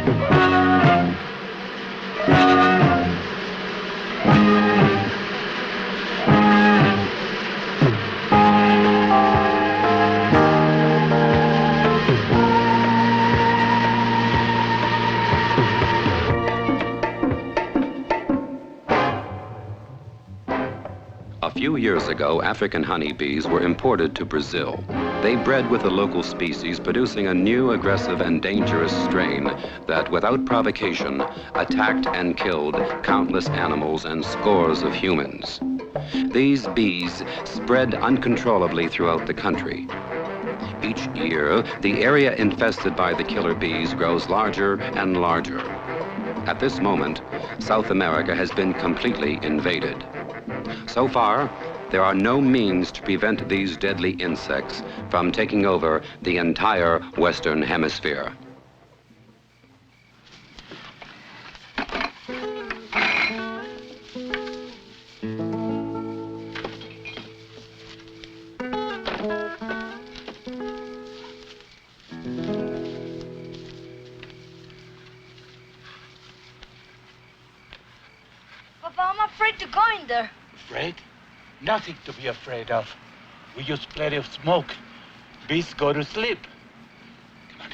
A few years ago, African honeybees were imported to Brazil. They bred with the local species, producing a new, aggressive, and dangerous strain that, without provocation, attacked and killed countless animals and scores of humans. These bees spread uncontrollably throughout the country. Each year, the area infested by the killer bees grows larger and larger. At this moment, South America has been completely invaded. So far, there are no means to prevent these deadly insects from taking over the entire Western Hemisphere. Papa, I'm afraid to go in there. Afraid? Nothing to be afraid of. We use plenty of smoke. Bees go to sleep. Come on.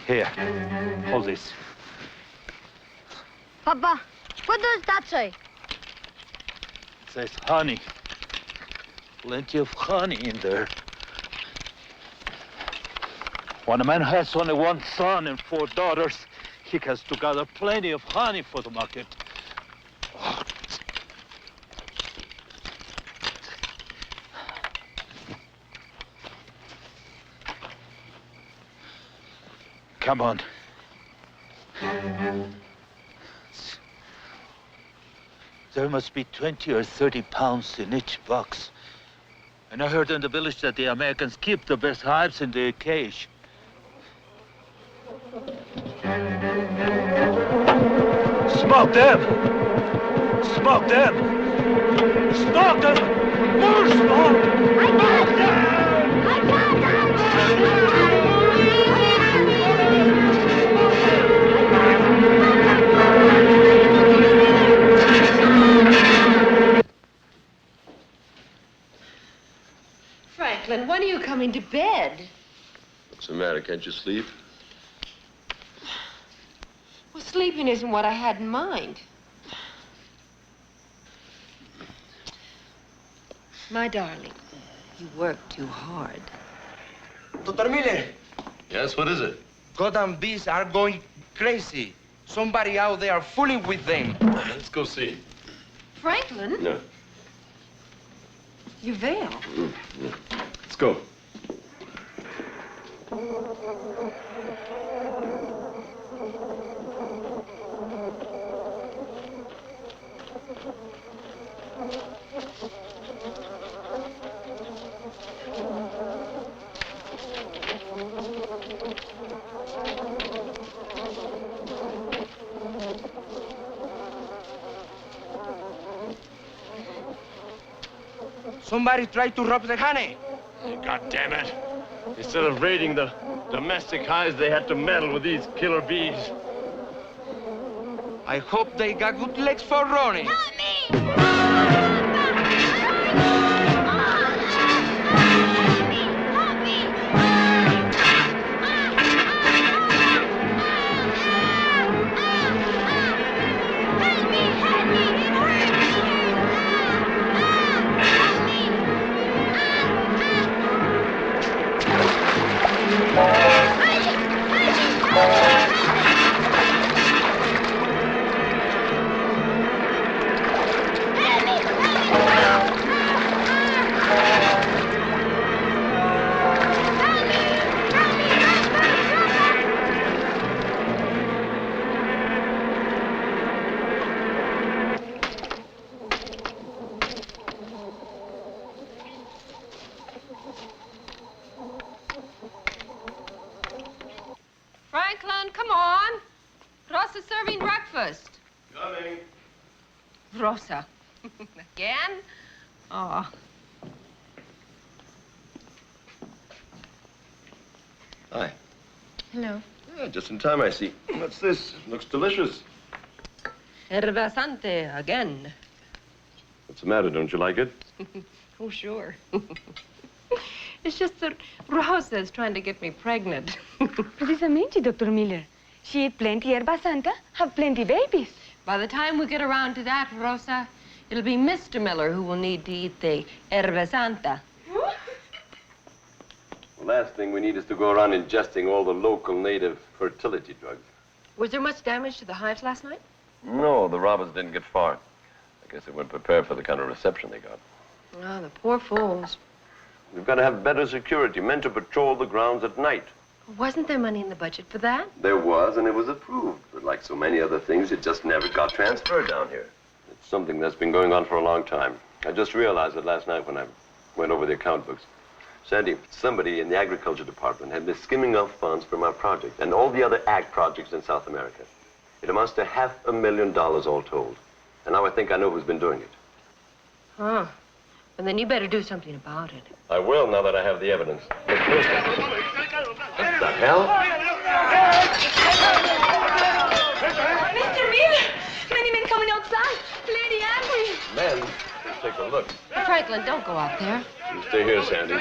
Here, hold this. Papa, what does that say? It says honey. Plenty of honey in there. When a man has only one son and 4 daughters, he has to gather plenty of honey for the market. Come on. There must be 20 or 30 pounds in each box. And I heard in the village that the Americans keep the best hives in the cage. Smoke them! Smoke them! Smoke them! More smoke! I got it! I got it! Franklin, when are you coming to bed? What's the matter? Can't you sleep? Well, sleeping isn't what I had in mind. My darling, you work too hard. Dr. Miller, Yes, what is it? goddamn bees are going crazy. Somebody out there fooling with them. Let's go see. Franklin? No. Your veil. Let's go. Somebody tried to rob the honey. God damn it. Instead of raiding the domestic hives, they had to meddle with these killer bees. I hope they got good legs for running. Help me! Help me! Franklin, come on. Rosa's serving breakfast. Coming. Rosa. Again? Oh. Hi. Hello. Yeah, just in time, I see. What's this? Looks delicious. Herbasante again. What's the matter? Don't you like it? Oh, sure. It's just that Rosa is trying to get me pregnant. Precisamente, Dr. Miller. She ate plenty herba santa, have plenty babies. By the time we get around to that, Rosa, it'll be Mr. Miller who will need to eat the herba santa. The last thing we need is to go around ingesting all the local native fertility drugs. Was there much damage to the hives last night? No, the robbers didn't get far. I guess they weren't prepared for the kind of reception they got. Oh, the poor fools. We've got to have better security, men to patrol the grounds at night. Wasn't there money in the budget for that? There was, and it was approved. But like so many other things, it just never got transferred down here. It's something that's been going on for a long time. I just realized it last night when I went over the account books. Sandy, somebody in the agriculture department had been skimming off funds from our project and all the other ag projects in South America. It amounts to $500,000 all told. And now I think I know who's been doing it. Huh. Well, then you better do something about it. I will, now that I have the evidence. Look closely. What the hell? Mr. Miller! Many men coming outside. Lady angry. Men, let's take a look. Franklin, don't go out there. You stay here, Sandy.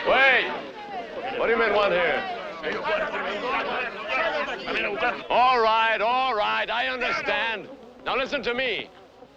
Wait! What do you men want here? All right, I understand. Now listen to me.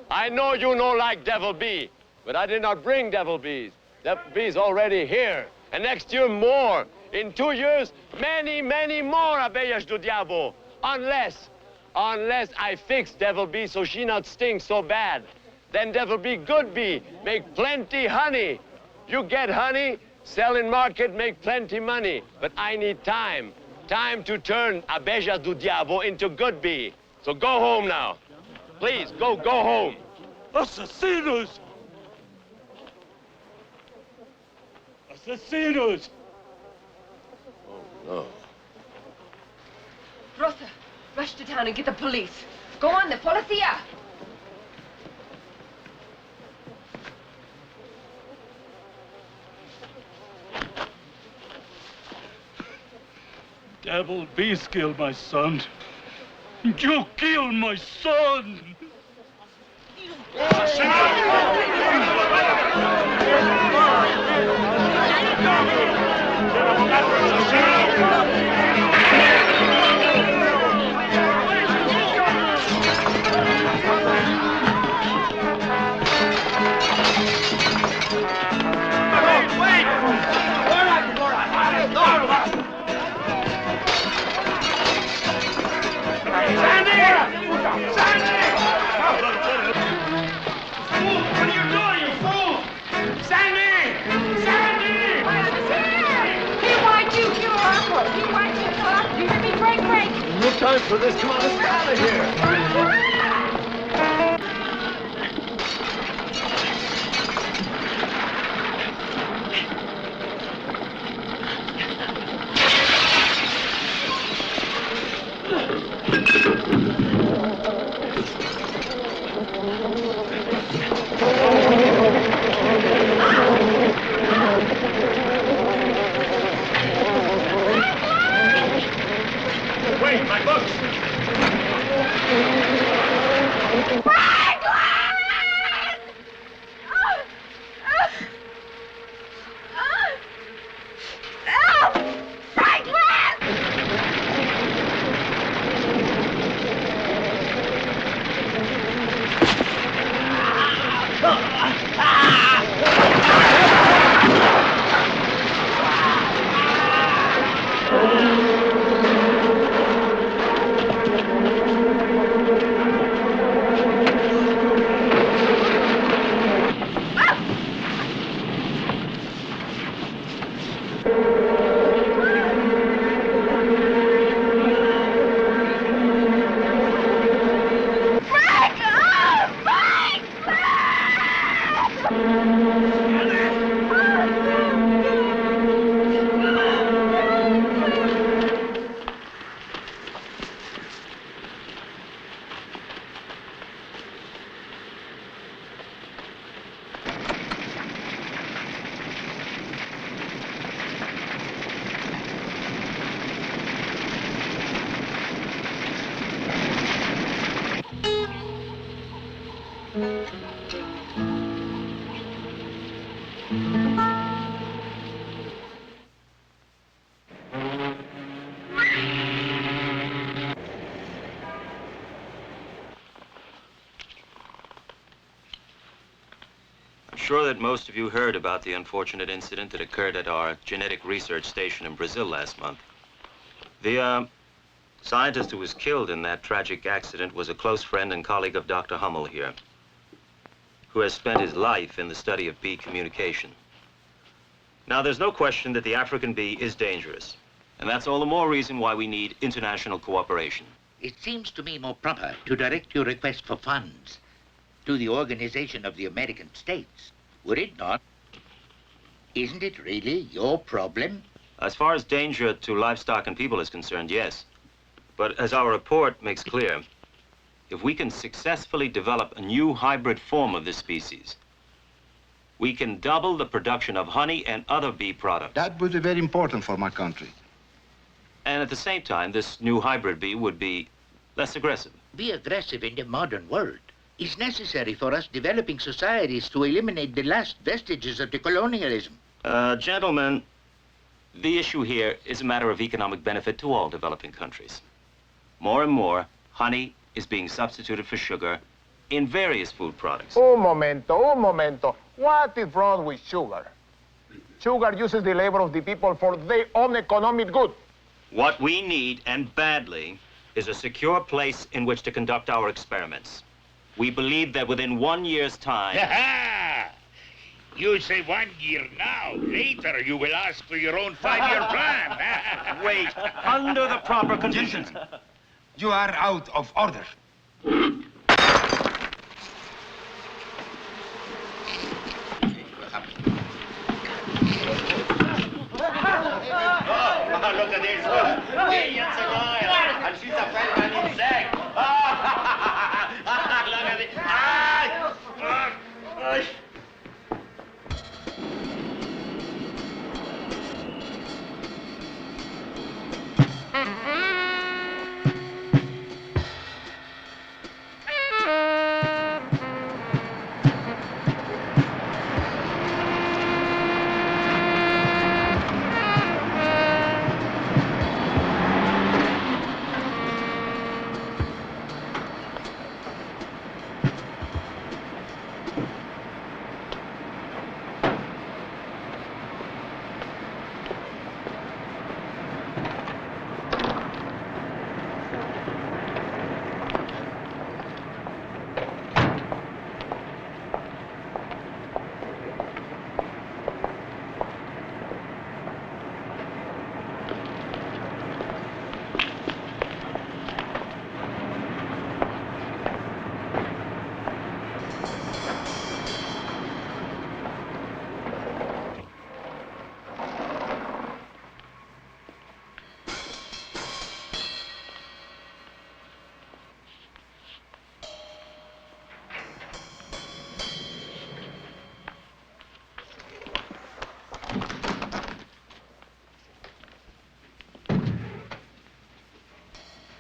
I know you no like devil bee, but I did not bring devil bees. Devil bees already here. And next year, more. In 2 years, many, many more Abelhas do Diabo. Unless I fix devil bee so she not sting so bad. Then devil bee good bee, make plenty honey. You get honey, sell in market, make plenty money. But I need time. Time to turn Abelhas do Diabo into good bee. So go home now. Please, go home. Assassinas! Assassinas! Oh, no. Rosa, rush to town and get the police. Go on, the policia. Devil bees killed my son. You killed my son! No time for this. Come on, let's get out of here. Wait, my books! sure that most of you heard about the unfortunate incident that occurred at our genetic research station in Brazil last month. The scientist who was killed in that tragic accident was a close friend and colleague of Dr. Hummel here, who has spent his life in the study of bee communication. Now, there's no question that the African bee is dangerous, and that's all the more reason why we need international cooperation. It seems to me more proper to direct your request for funds to the Organization of the American States, would it not? Isn't it really your problem? As far as danger to livestock and people is concerned, yes. But as our report makes clear, if we can successfully develop a new hybrid form of this species, we can double the production of honey and other bee products. That would be very important for my country. And at the same time, this new hybrid bee would be less aggressive. Be aggressive in the modern world is necessary for us developing societies to eliminate the last vestiges of the colonialism. Gentlemen, the issue here is a matter of economic benefit to all developing countries. More and more, honey is being substituted for sugar in various food products. Un momento. What is wrong with sugar? Sugar uses the labor of the people for their own economic good. What we need, and badly, is a secure place in which to conduct our experiments. We believe that within 1 year's time... You say 1 year now. Later, you will ask for your own 5-year plan. Wait, under the proper conditions. You are out of order. Look at this one. Millions of oil. And she's a fed by an insect. Look at it.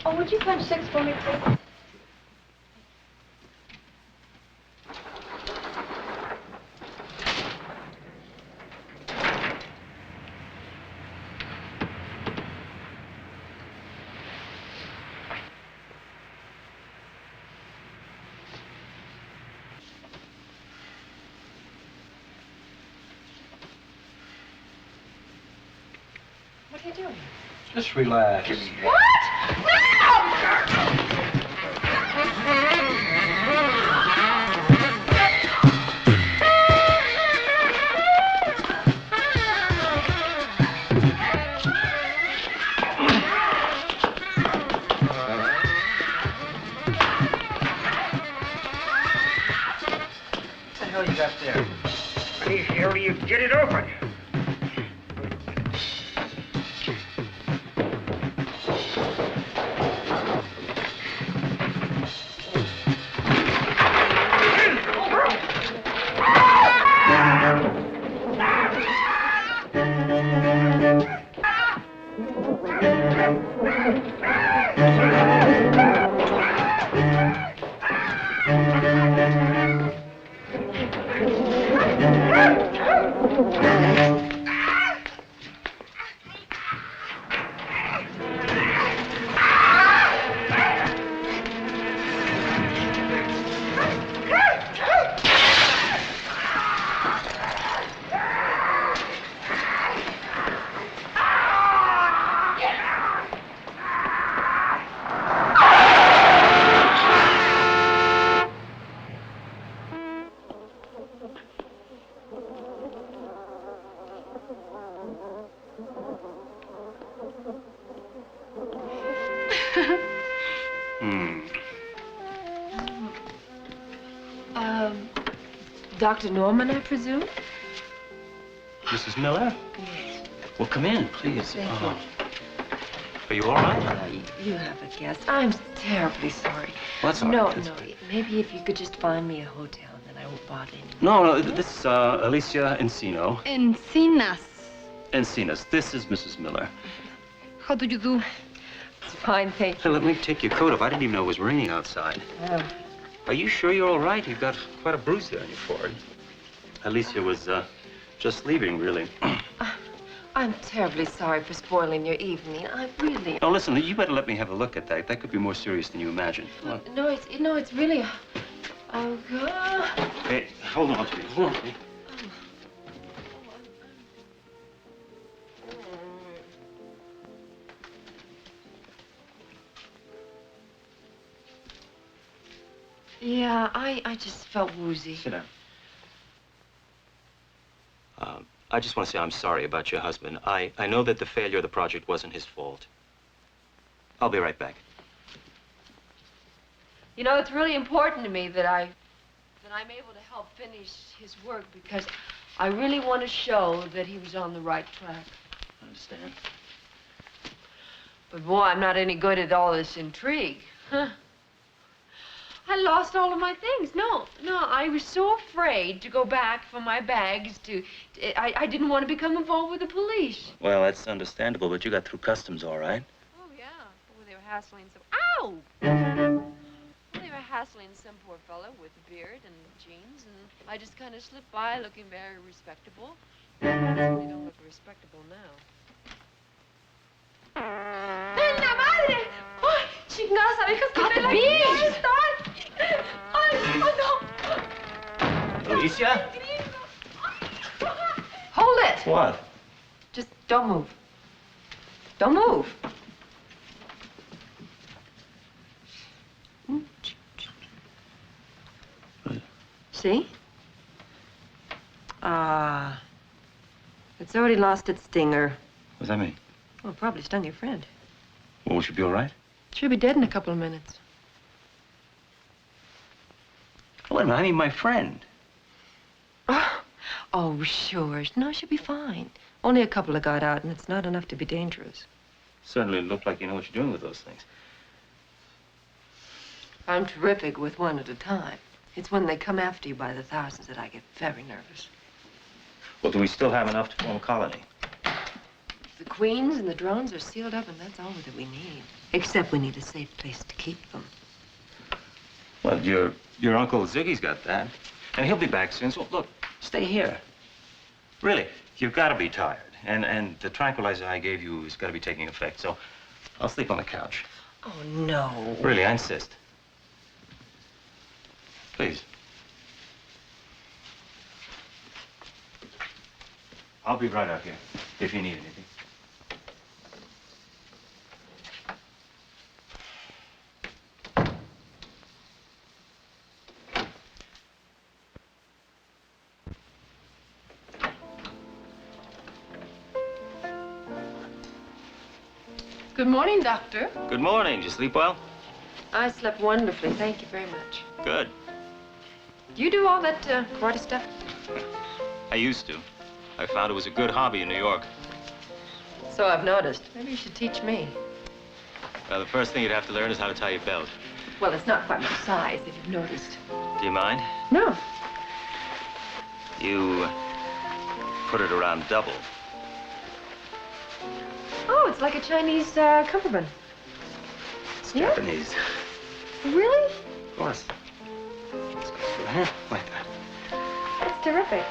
Oh, would you punch 6 for me, please? What are you doing? Just relax. What? What the hell you got there? Please, here you get it open. Dr. Norman, I presume? Mrs. Miller? Yes. Well, come in, please. Thank you. Are you all right? You have a guest. I'm terribly sorry. Well, that's all no, right. no. Maybe if you could just find me a hotel, then I won't bother you. No, this is Alicia Encino. Encinas. This is Mrs. Miller. How do you do? It's fine, thank Hey, you. let me take your coat off. I didn't even know it was raining outside. Oh. Are you sure you're all right? You've got quite a bruise there on your forehead. Alicia was just leaving, really. I'm terribly sorry for spoiling your evening. I really... Now, listen, you better let me have a look at that. That could be more serious than you imagine. No, it's really... Oh, God. Hey, hold on to me. Hold on to me. Yeah, I just felt woozy. Sit down. I just want to say I'm sorry about your husband. I know that the failure of the project wasn't his fault. I'll be right back. You know, it's really important to me that I'm able to help finish his work because I really want to show that he was on the right track. I understand. But boy, I'm not any good at all this intrigue. Huh? I lost all of my things. No, I was so afraid to go back for my bags I didn't want to become involved with the police. Well, that's understandable, but you got through customs all right. Oh, yeah. Oh, they were hassling some... Ow! They were hassling some poor fellow with a beard and jeans, and I just kind of slipped by looking very respectable. I certainly don't look respectable now. ¡Venga, madre! ¡Ay, chingada, sabes que me la quiero estar! ¡Ay, no! Alicia? Hold it! What? Just don't move. Don't move. See? It's already lost its stinger. What does that mean? Well, it probably stung your friend. Well, we should be all right. She'll be dead in a couple of minutes. Oh, wait a minute, I mean my friend. Oh, sure. No, she'll be fine. Only a couple have got out, and it's not enough to be dangerous. Certainly look like you know what you're doing with those things. I'm terrific with one at a time. It's when they come after you by the thousands that I get very nervous. Well, do we still have enough to form a colony? The queens and the drones are sealed up, and that's all that we need. Except we need a safe place to keep them. Well, your Uncle Ziggy's got that. And he'll be back soon, so look, stay here. Really, you've got to be tired. And the tranquilizer I gave you has got to be taking effect, so I'll sleep on the couch. Oh, no. Really, I insist. Please. I'll be right out here if you need anything. Good morning, Doctor. Good morning. Did you sleep well? I slept wonderfully. Thank you very much. Good. Do you do all that karate stuff? I used to. I found it was a good hobby in New York. So I've noticed. Maybe you should teach me. Well, the first thing you'd have to learn is how to tie your belt. Well, it's not quite my size, if you've noticed. Do you mind? No. You put it around double. Oh, it's like a Chinese cummerbund. It's Japanese. Really? Of course. It's good, like that. That's terrific.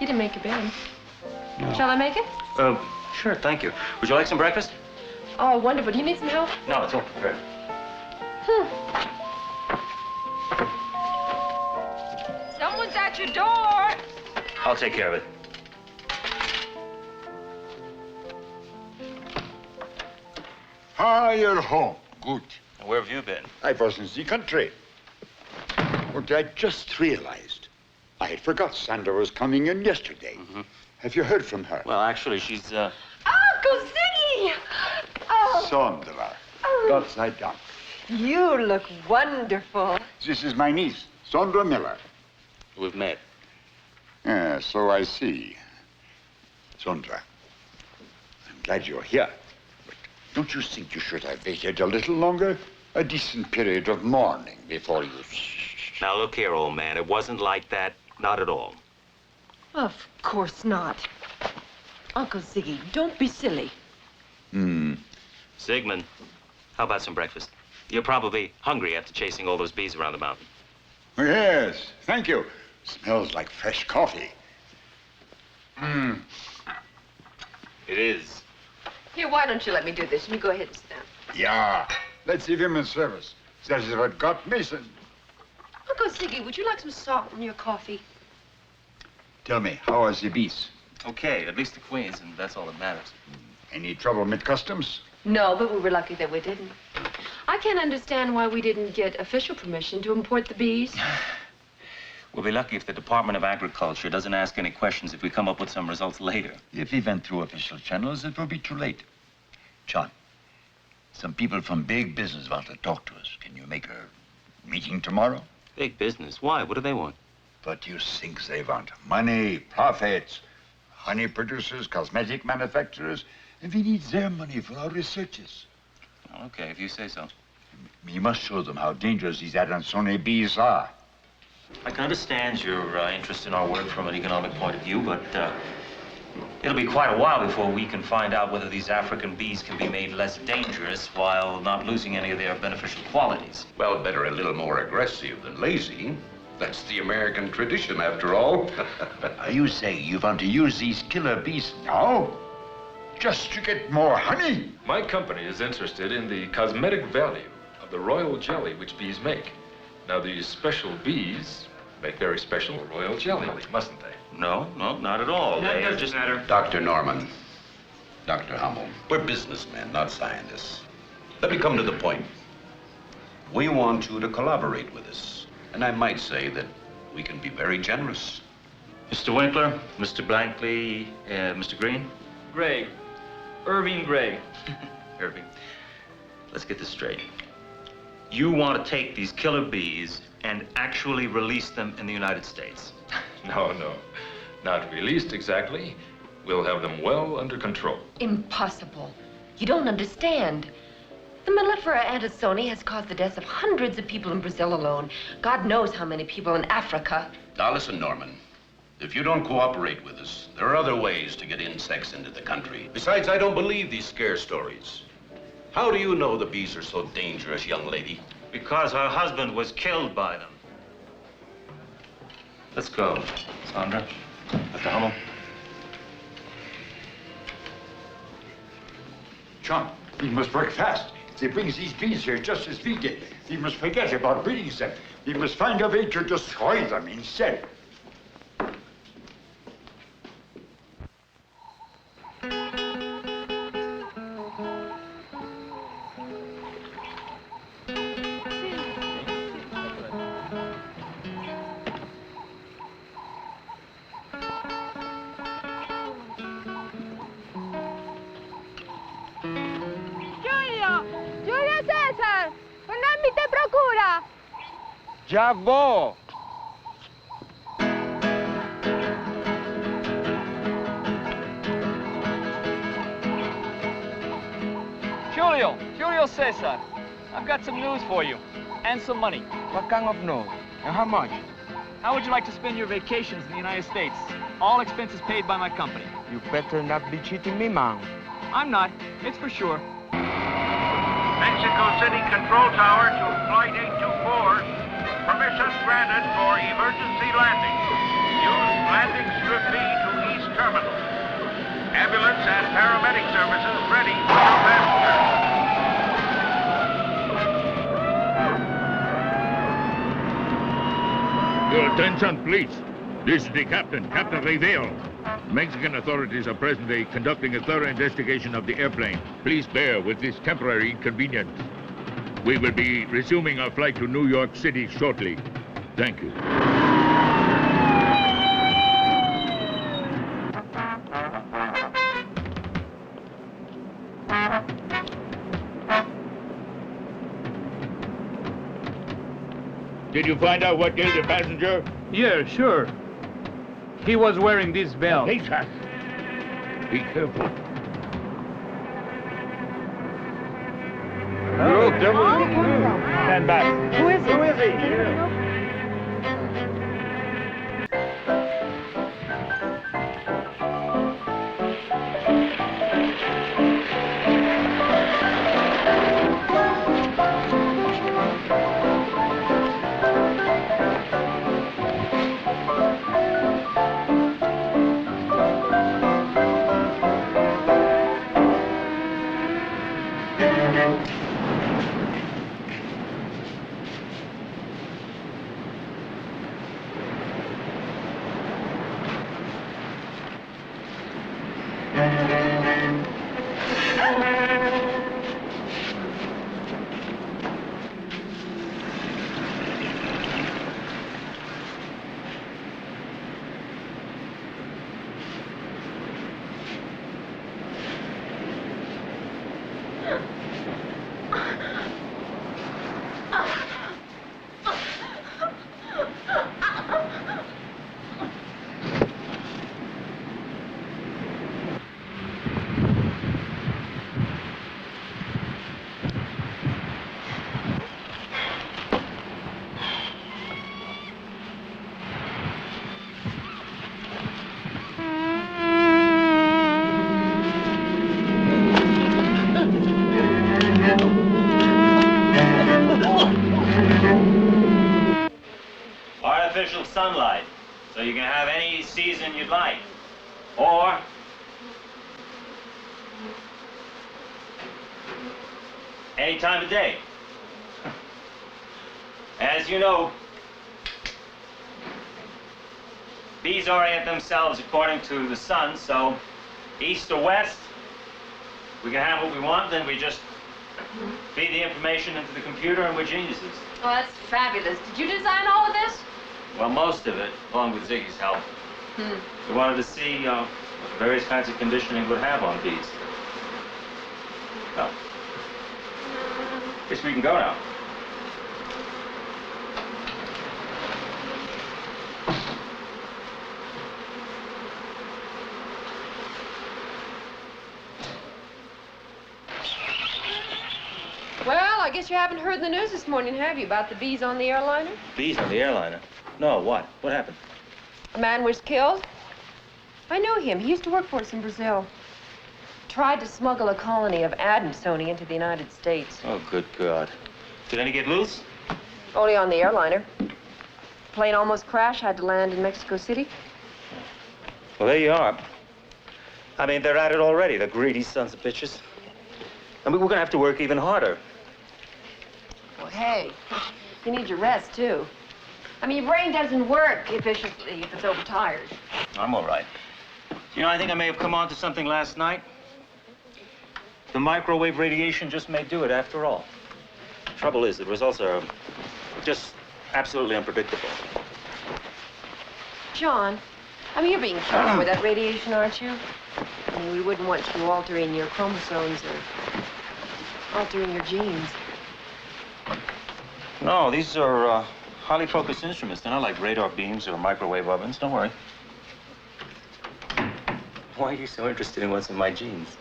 You didn't make your bed. No. Shall I make it? Sure, thank you. Would you like some breakfast? Oh, wonderful. Do you need some help? No, it's all prepared. Someone's at your door. I'll take care of it. Ah, you're home. Good. Where have you been? I was in the country. But I just realized I had forgot Sandra was coming in yesterday. Have you heard from her? Well, actually, she's, Uncle Ziggy! Oh. Sandra. Gott sei Dank. You look wonderful. This is my niece, Sandra Miller. We've met. Yeah, so I see. Sondra, I'm glad you're here. But don't you think you should have waited a little longer? A decent period of mourning before you... Now, look here, old man. It wasn't like that. Not at all. Of course not. Uncle Ziggy, don't be silly. Sigmund, how about some breakfast? You're probably hungry after chasing all those bees around the mountain. Oh, yes, thank you. Smells like fresh coffee. It is. Here, why don't you let me do this? You go ahead and sit down. Yeah, that's the women's service. That is what got me. Uncle Ziggy, would you like some salt in your coffee? Tell me, how are the bees? Okay, at least the queens, and that's all that matters. Any trouble with customs? No, but we were lucky that we didn't. I can't understand why we didn't get official permission to import the bees. We'll be lucky if the Department of Agriculture doesn't ask any questions if we come up with some results later. If we went through official channels, it will be too late. John, some people from big business want to talk to us. Can you make a meeting tomorrow? Big business? Why? What do they want? What do you think they want? Money, profits, honey producers, cosmetic manufacturers, and we need their money for our researches. Okay, if you say so. We must show them how dangerous these Adansone bees are. I can understand your interest in our work from an economic point of view, but it'll be quite a while before we can find out whether these African bees can be made less dangerous while not losing any of their beneficial qualities. Well, better a little more aggressive than lazy. That's the American tradition, after all. Are you saying you want to use these killer bees now? Just to get more honey? My company is interested in the cosmetic value of the royal jelly which bees make. Now, these special bees make very special royal jelly, mustn't they? No, not at all. They are just... Dr. Norman, Dr. Hummel, we're businessmen, not scientists. Let me come to the point. We want you to collaborate with us. And I might say that we can be very generous. Mr. Winkler, Mr. Blankley, Mr. Green? Gray. Irving Gray. Irving, let's get this straight. You want to take these killer bees and actually release them in the United States? No, not released exactly. We'll have them well under control. Impossible. You don't understand. The mellifera antisone has caused the deaths of hundreds of people in Brazil alone. God knows how many people in Africa. Now listen, Norman. If you don't cooperate with us, there are other ways to get insects into the country. Besides, I don't believe these scare stories. How do you know the bees are so dangerous, young lady? Because her husband was killed by them. Let's go. Sandra, Dr. Hummel. John, we must work fast. They bring these bees here just as we did. We must forget about breeding them. We must find a way to destroy them instead. Giulio Cesar, Konami te procura. Ya vo. Julio Cesar, I've got some news for you, and some money. What kind of news? And how much? How would you like to spend your vacations in the United States? All expenses paid by my company. You better not be cheating me, man. I'm not, it's for sure. Mexico City Control Tower to Flight 824. Permission granted for emergency landing. Use landing strip B to East Terminal. Ambulance and paramedic services ready for your passengers. Your attention, please. This is the captain, Captain Rivero. Mexican authorities are presently conducting a thorough investigation of the airplane. Please bear with this temporary inconvenience. We will be resuming our flight to New York City shortly. Thank you. Did you find out what killed the passenger? Yeah, sure. He was wearing this belt. Abelhas, be careful. Look, stand back. Who is it? Who is he? Artificial sunlight, so you can have any season you'd like. Or any time of day. As you know, bees orient themselves according to the sun, so east or west, we can have what we want, then we just feed the information into the computer and we're geniuses. Oh, that's fabulous. Did you design all of this? Well, most of it, along with Ziggy's help. We wanted to see what various kinds of conditioning would have on bees. Well, guess we can go now. Well, I guess you haven't heard the news this morning, have you, about the bees on the airliner? Bees on the airliner? No, what? What happened? A man was killed. I know him. He used to work for us in Brazil. Tried to smuggle a colony of Adansoni into the United States. Oh, good God. Did any get loose? Only on the airliner. Plane almost crashed, had to land in Mexico City. Well, there you are. I mean, they're at it already, the greedy sons of bitches. I mean, we're gonna have to work even harder. Well, hey, you need your rest, too. I mean, your brain doesn't work efficiently if it's overtired. I'm all right. You know, I think I may have come on to something last night. The microwave radiation just may do it after all. Trouble is, the results are just absolutely unpredictable. John, I mean, you're being careful with that radiation, aren't you? I mean, we wouldn't want you altering your chromosomes or altering your genes. No, these are highly focused instruments. They're not like radar beams or microwave ovens. Don't worry. Why are you so interested in what's in my genes?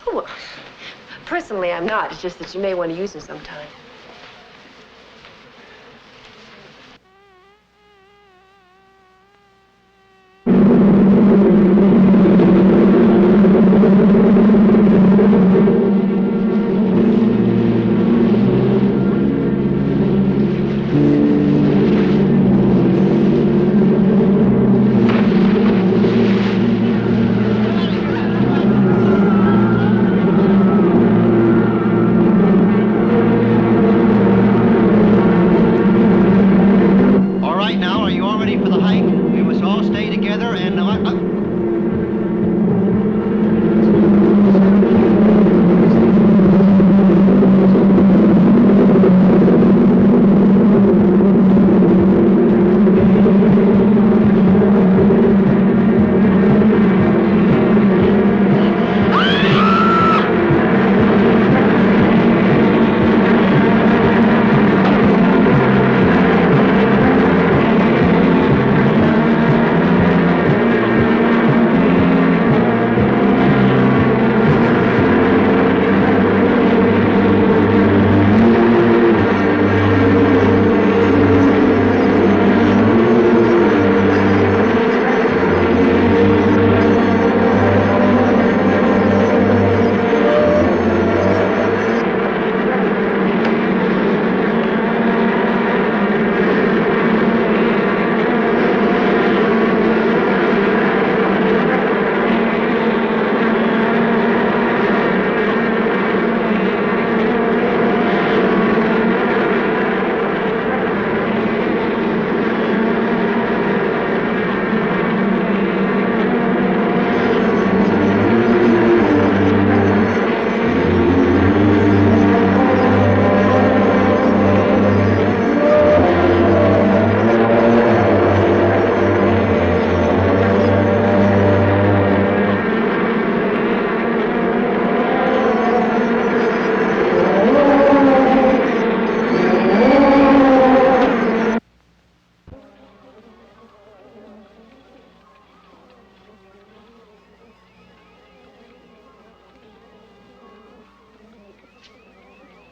Oh, well, personally, I'm not. It's just that you may want to use them sometime.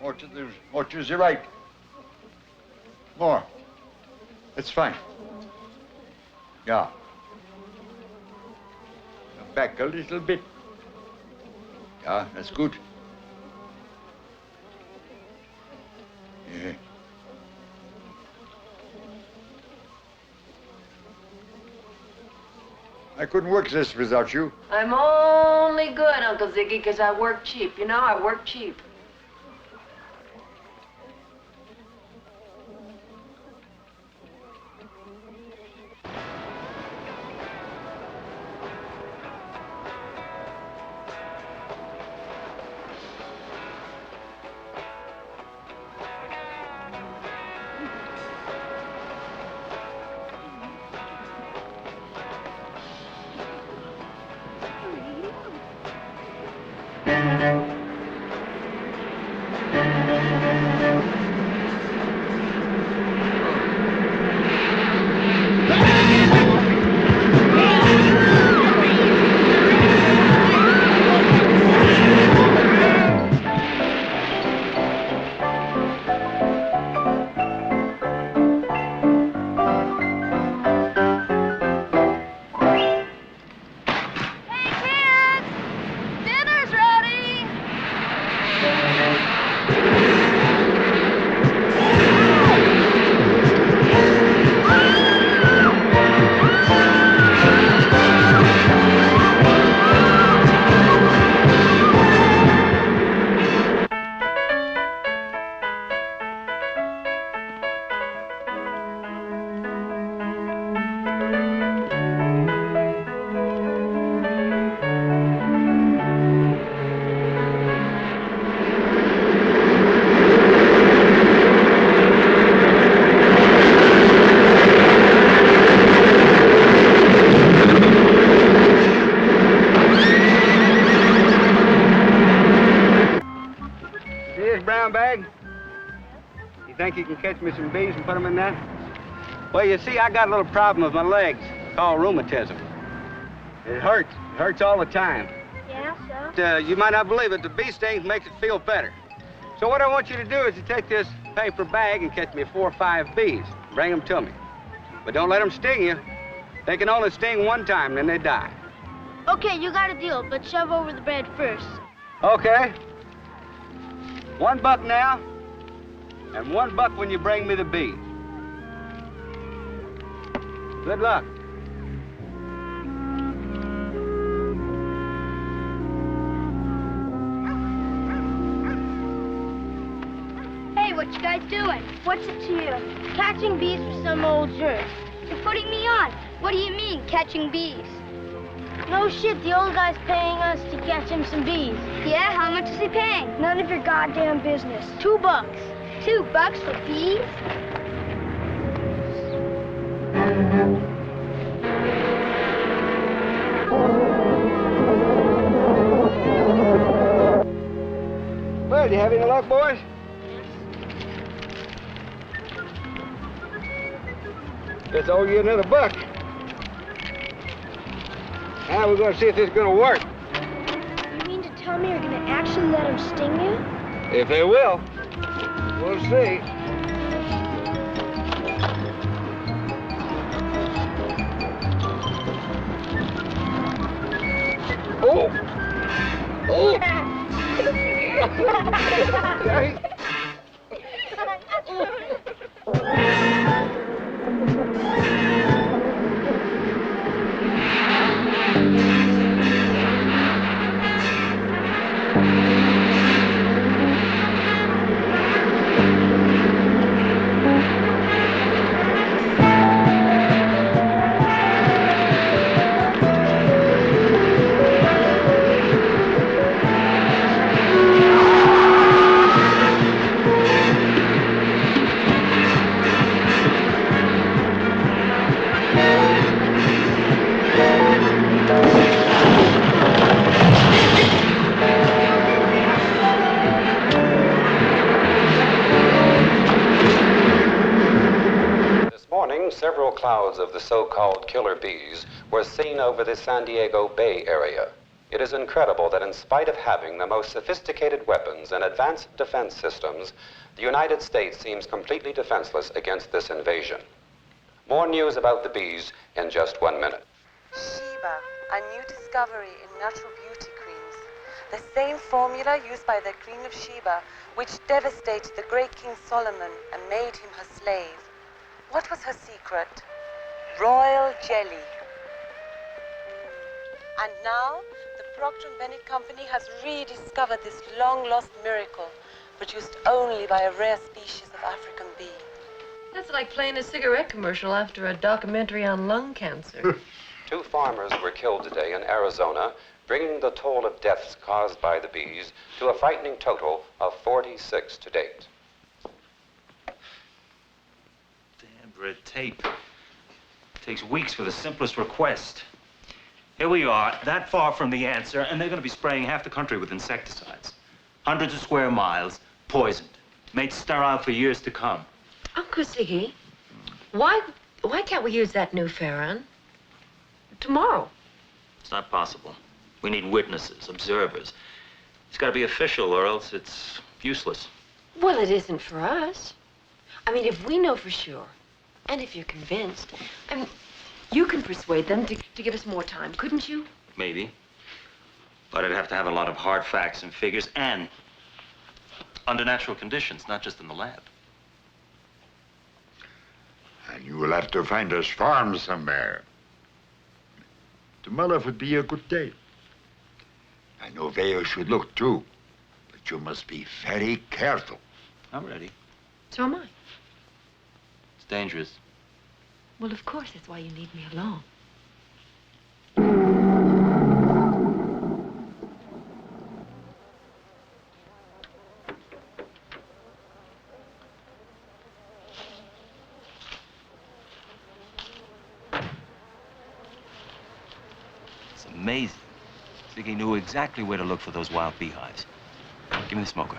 More to the right. More. That's fine. Yeah. Now back a little bit. Yeah, that's good. Yeah. I couldn't work this without you. I'm only good, Uncle Ziggy, because I work cheap. You know, I work cheap. You think you can catch me some bees and put them in there? Well, you see, I got a little problem with my legs called rheumatism. It hurts all the time. Yeah, so? You might not believe it, the bee stings makes it feel better. So what I want you to do is to take this paper bag and catch me 4 or 5 bees. Bring them to me. But don't let them sting you. They can only sting one time, then they die. Okay, you got a deal, but shove over the bread first. Okay. $1 now, and $1 when you bring me the bees. Good luck. Hey, what you guys doing? What's it to you? Catching bees for some old jerk. You're putting me on. What do you mean, catching bees? No shit, the old guy's paying us to catch him some bees. Yeah, how much is he paying? None of your goddamn business. $2. $2 for bees? Well, do you have any luck, boys? Let's owe you another $1. Now we're going to see if this is going to work. You mean to tell me you're going to actually let him sting you? If they will, we'll see. Oh! Oh! Several clouds of the so-called killer bees were seen over the San Diego Bay area. It is incredible that in spite of having the most sophisticated weapons and advanced defense systems, the United States seems completely defenseless against this invasion. More news about the bees in just 1 minute. Sheba, a new discovery in natural beauty creams. The same formula used by the Queen of Sheba, which devastated the great King Solomon and made him her slave. What was her secret? Royal jelly. And now, the Procter & Bennett Company has rediscovered this long-lost miracle, produced only by a rare species of African bee. That's like playing a cigarette commercial after a documentary on lung cancer. 2 farmers were killed today in Arizona, bringing the toll of deaths caused by the bees to a frightening total of 46 to date. Damn red tape. Takes weeks for the simplest request. Here we are, that far from the answer, and they're going to be spraying half the country with insecticides. Hundreds of square miles, poisoned, made sterile for years to come. Uncle Ziggy, why can't we use that new Farron tomorrow? It's not possible. We need witnesses, observers. It's got to be official, or else it's useless. Well, it isn't for us. I mean, if we know for sure, and if you're convinced, I mean, you can persuade them to give us more time, couldn't you? Maybe. But I'd have to have a lot of hard facts and figures, and under natural conditions, not just in the lab. And you will have to find us farm somewhere. Tomorrow would be a good day. I know where you should look, too. But you must be very careful. I'm ready. So am I. It's dangerous. Well, of course, that's why you need me along. It's amazing. Ziggy knew exactly where to look for those wild beehives. Give me the smoker.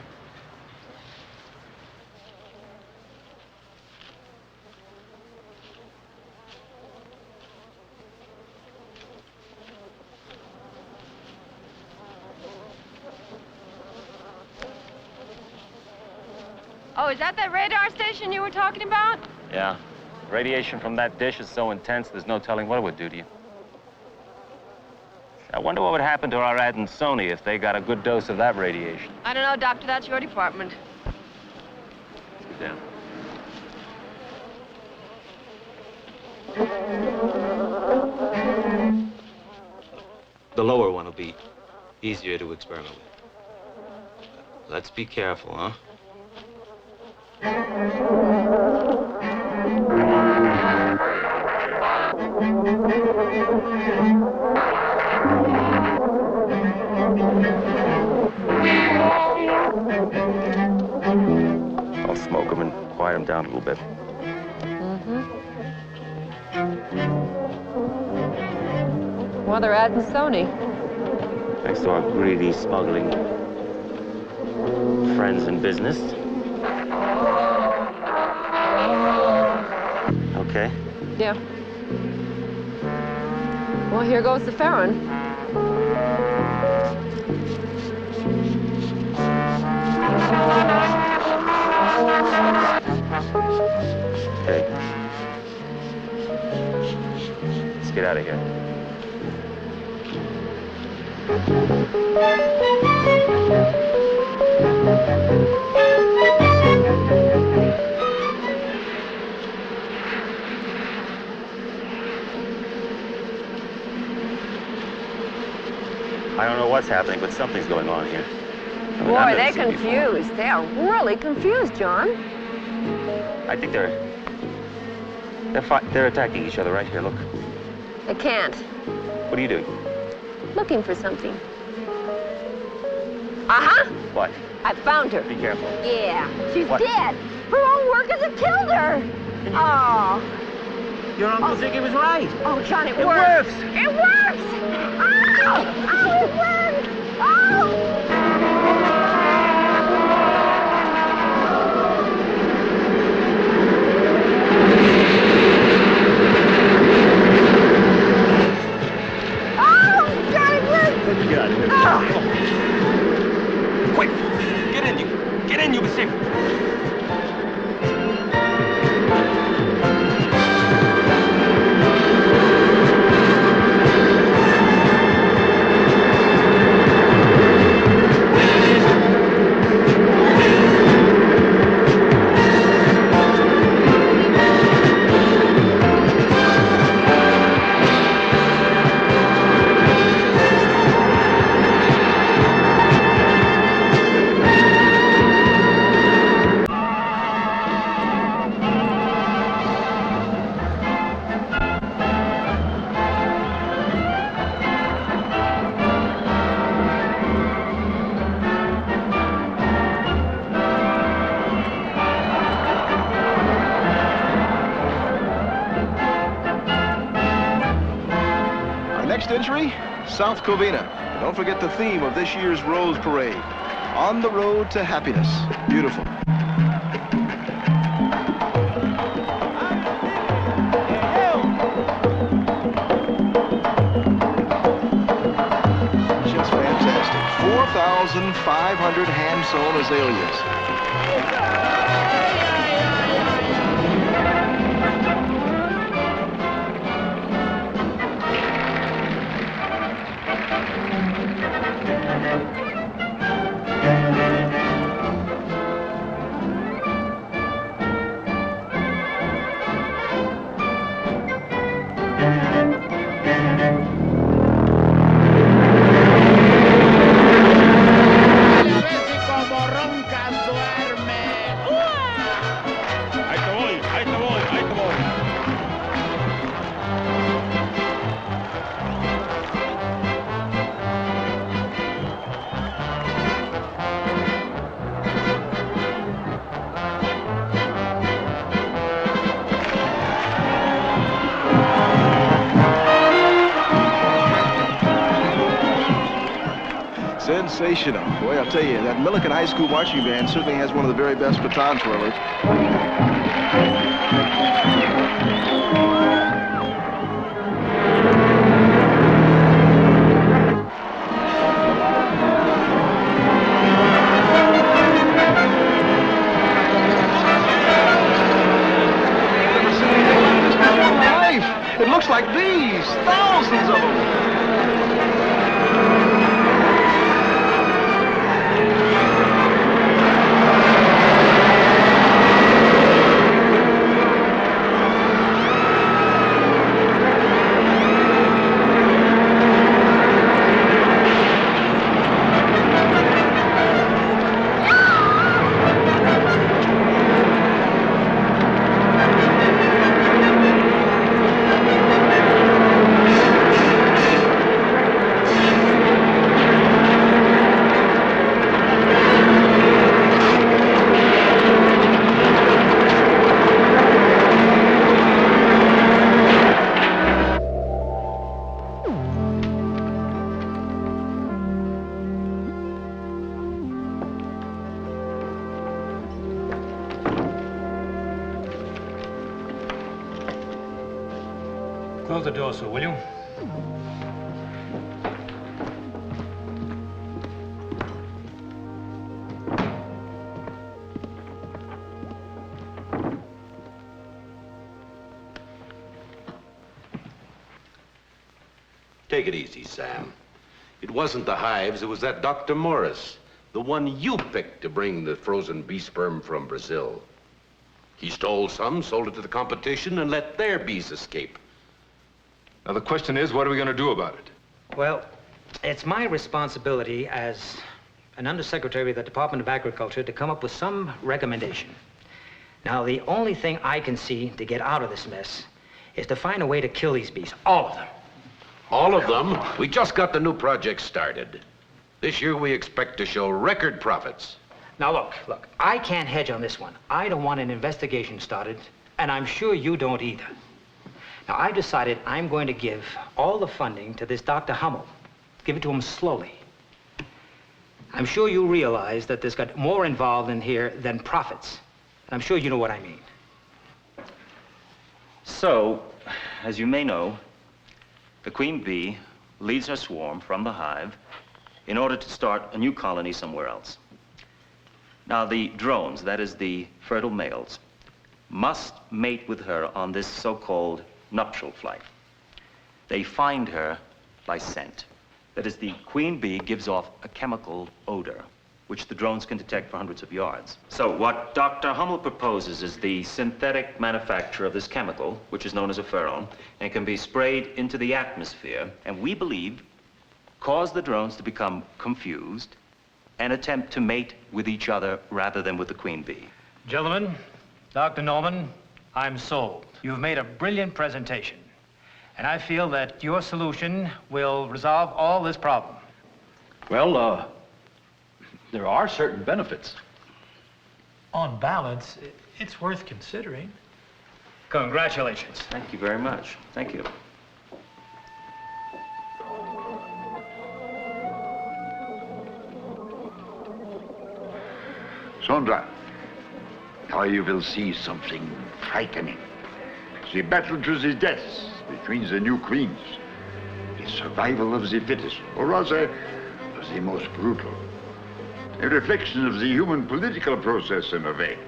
Oh, is that radar station you were talking about? Yeah. Radiation from that dish is so intense, there's no telling what it would do to you. I wonder what would happen to our ad in Sony if they got a good dose of that radiation. I don't know, Doctor. That's your department. Let's get down. The lower one will be easier to experiment with. Let's be careful, huh? I'll smoke them and quiet them down a little bit. Well, they're adding Sony. Thanks to our greedy, smuggling friends in business. Okay. Yeah. Well, here goes the Farron. Okay. Let's get out of here. I don't know what's happening, but something's going on here. I mean, Boy, they're confused. They are really confused, John. I think they're attacking each other right here. Look. They can't. What are you doing? Looking for something. Uh-huh. What? I found her. Be careful. Yeah. She's What? dead. Her own workers have killed her. Oh. Your Uncle Ziggy was right. Oh, John, it It works. works. It works. Oh, it works. Oh. Get out of Quick! Get in, you! Get in, you besip! Next entry, South Covina. And don't forget the theme of this year's Rose Parade. On the road to happiness. Beautiful. Just fantastic. 4,500 hand-sewn azaleas. Sensational. Boy, I'll tell you, that Millikan High School marching band certainly has one of the very best baton twirlers. It looks like these, thousands of them. Close the door, sir, will you? Take it easy, Sam. It wasn't the hives, it was that Dr. Morris, the one you picked to bring the frozen bee sperm from Brazil. He stole some, sold it to the competition, and let their bees escape. Now, the question is, what are we going to do about it? Well, it's my responsibility as an undersecretary of the Department of Agriculture to come up with some recommendation. Now, the only thing I can see to get out of this mess is to find a way to kill these bees, all of them. All of them? We just got the new project started. This year we expect to show record profits. Now, look, I can't hedge on this one. I don't want an investigation started, and I'm sure you don't either. Now, I've decided I'm going to give all the funding to this Dr. Hummel. Give it to him slowly. I'm sure you realize that there's got more involved in here than profits. And I'm sure you know what I mean. So, as you may know, the queen bee leads her swarm from the hive in order to start a new colony somewhere else. Now, the drones, that is the fertile males, must mate with her on this so-called nuptial flight. They find her by scent. That is, the queen bee gives off a chemical odor, which the drones can detect for hundreds of yards. So what Dr. Hummel proposes is the synthetic manufacture of this chemical, which is known as a pheromone, and can be sprayed into the atmosphere, and we believe cause the drones to become confused and attempt to mate with each other rather than with the queen bee. Gentlemen, Dr. Norman, I'm sold. You've made a brilliant presentation, and I feel that your solution will resolve all this problem. Well, there are certain benefits. On balance, it's worth considering. Congratulations. Thank you very much. Thank you. Sondra, now you will see something frightening. The battle to the death between the new queens. The survival of the fittest, or rather, of the most brutal. A reflection of the human political process in a way.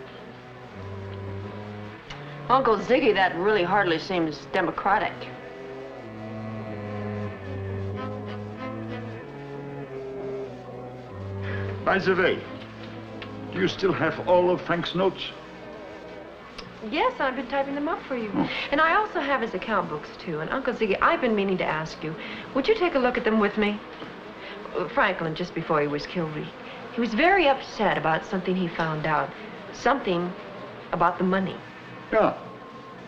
Uncle Ziggy, that really hardly seems democratic. By the way, do you still have all of Frank's notes? Yes, I've been typing them up for you. And I also have his account books, too. And Uncle Ziggy, I've been meaning to ask you, would you take a look at them with me? Franklin, just before he was killed, he was very upset about something he found out. Something about the money. Yeah,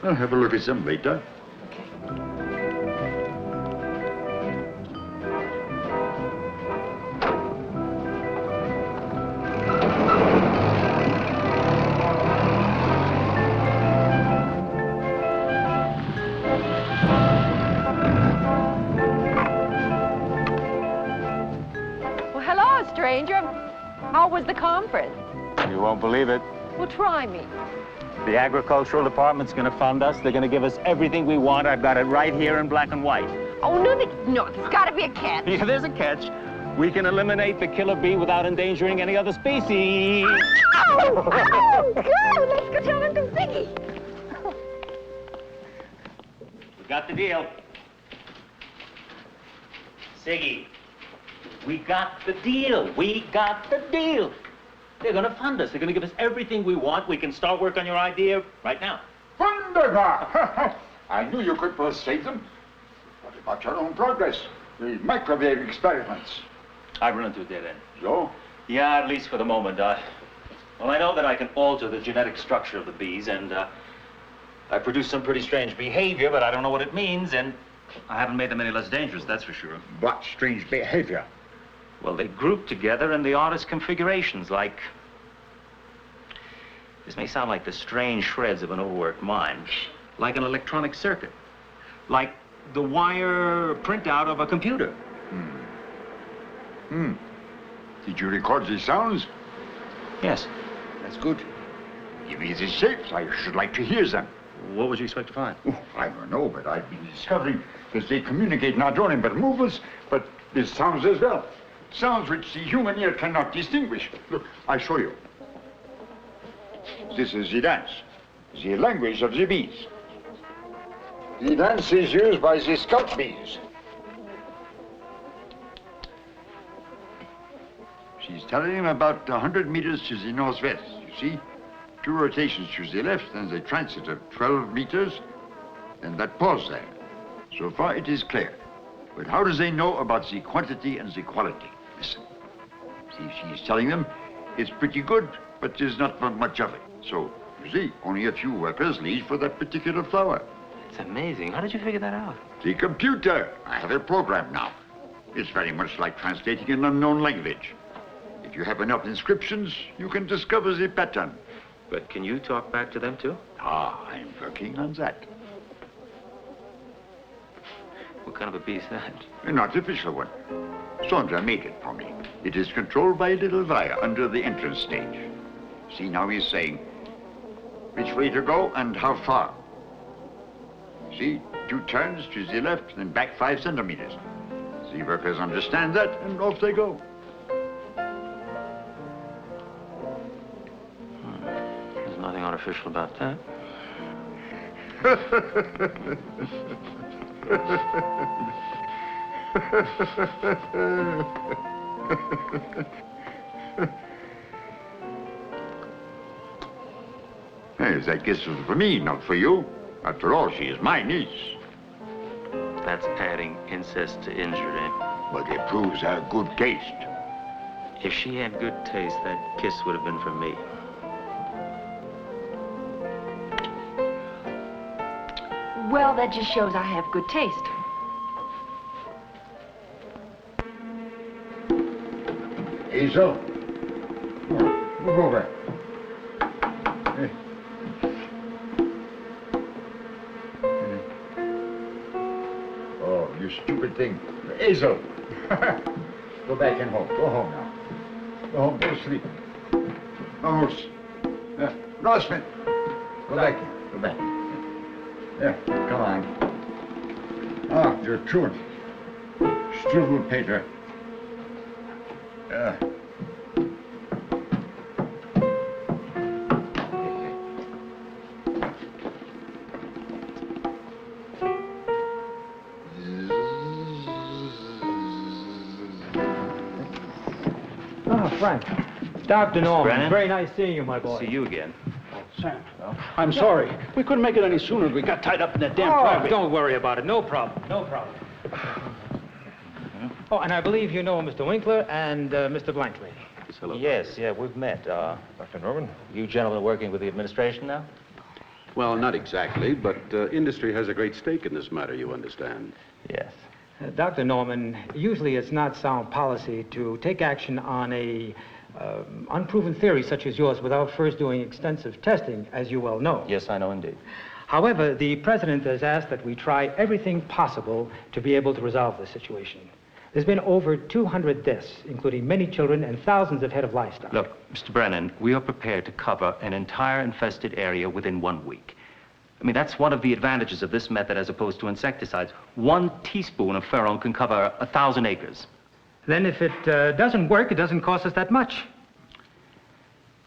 I'll have a look at them later. Well, hello, stranger. How was the conference? You won't believe it. Well, try me. The agricultural department's going to fund us. They're going to give us everything we want. I've got it right here in black and white. Oh, no, there's got to be a catch. Yeah, there's a catch. We can eliminate the killer bee without endangering any other species. Oh, God, let's go tell Uncle Ziggy. We got the deal. Ziggy, we got the deal. We got the deal. They're going to fund us. They're going to give us everything we want. We can start work on your idea right now. Wunderbar! I knew you could persuade them. What about your own progress? The microwave experiments. I've run into a dead end. So? Yeah, at least for the moment. Well, I know that I can alter the genetic structure of the bees, and I produce some pretty strange behavior, but I don't know what it means, and I haven't made them any less dangerous, that's for sure. What strange behavior? Well, they group together in the oddest configurations, like... This may sound like the strange shreds of an overworked mind. Like an electronic circuit. Like the wire printout of a computer. Did you record these sounds? Yes. That's good. Give me the shapes. I should like to hear them. What would you expect to find? Oh, I don't know, but I've been discovering that they communicate not only by movements, but with sounds as well. Sounds which the human ear cannot distinguish. Look, I'll show you. This is the dance, the language of the bees. The dance is used by the scout bees. She's telling him about 100 meters to the northwest, you see? 2 rotations to the left, and the transit of 12 meters, and that pause there. So far, it is clear. But how do they know about the quantity and the quality? Listen. See, she's telling them it's pretty good, but there's not much of it. So, you see, only a few workers leave for that particular flower. It's amazing. How did you figure that out? The computer. I have a program now. It's very much like translating an unknown language. If you have enough inscriptions, you can discover the pattern. But can you talk back to them, too? I'm working on that. What kind of a bee is that? An artificial one. Sondra made it for me. It is controlled by a little wire under the entrance stage. See, now he's saying which way to go and how far. See, 2 turns to the left and back 5 centimeters. The The workers understand that, and off they go. There's nothing artificial about that. Yes, that kiss was for me, not for you. After all, she is my niece. That's adding incest to injury. But it proves her good taste. If she had good taste, that kiss would have been for me. Well, that just shows I have good taste. Hazel. Move over. Hey. Oh, you stupid thing. Hazel. Go back and home. Go home now. Go home. Go to sleep. Vamos. Grossman. Go back here. Go back. There. Come on. Ah, you're true. Strudel, Peter. Frank. Dr. Norman, Brennan? very nice seeing you, my boy. See you again. Sam, I'm sorry. We couldn't make it any sooner. We got tied up in that damn traffic. Don't worry about it. No problem. No problem. Oh, and I believe you know Mr. Winkler and Mr. Blankley. Yes, yeah, we've met. Dr. Norman, you gentlemen working with the administration now? Well, not exactly, but industry has a great stake in this matter, you understand. Yes. Dr. Norman, usually it's not sound policy to take action on a unproven theory such as yours without first doing extensive testing, as you well know. Yes, I know indeed. However, the president has asked that we try everything possible to be able to resolve the situation. There's been over 200 deaths, including many children and thousands of head of livestock. Look, Mr. Brennan, we are prepared to cover an entire infested area within 1 week. I mean, that's one of the advantages of this method as opposed to insecticides. 1 teaspoon of pherone can cover 1,000 acres. Then if it doesn't work, it doesn't cost us that much.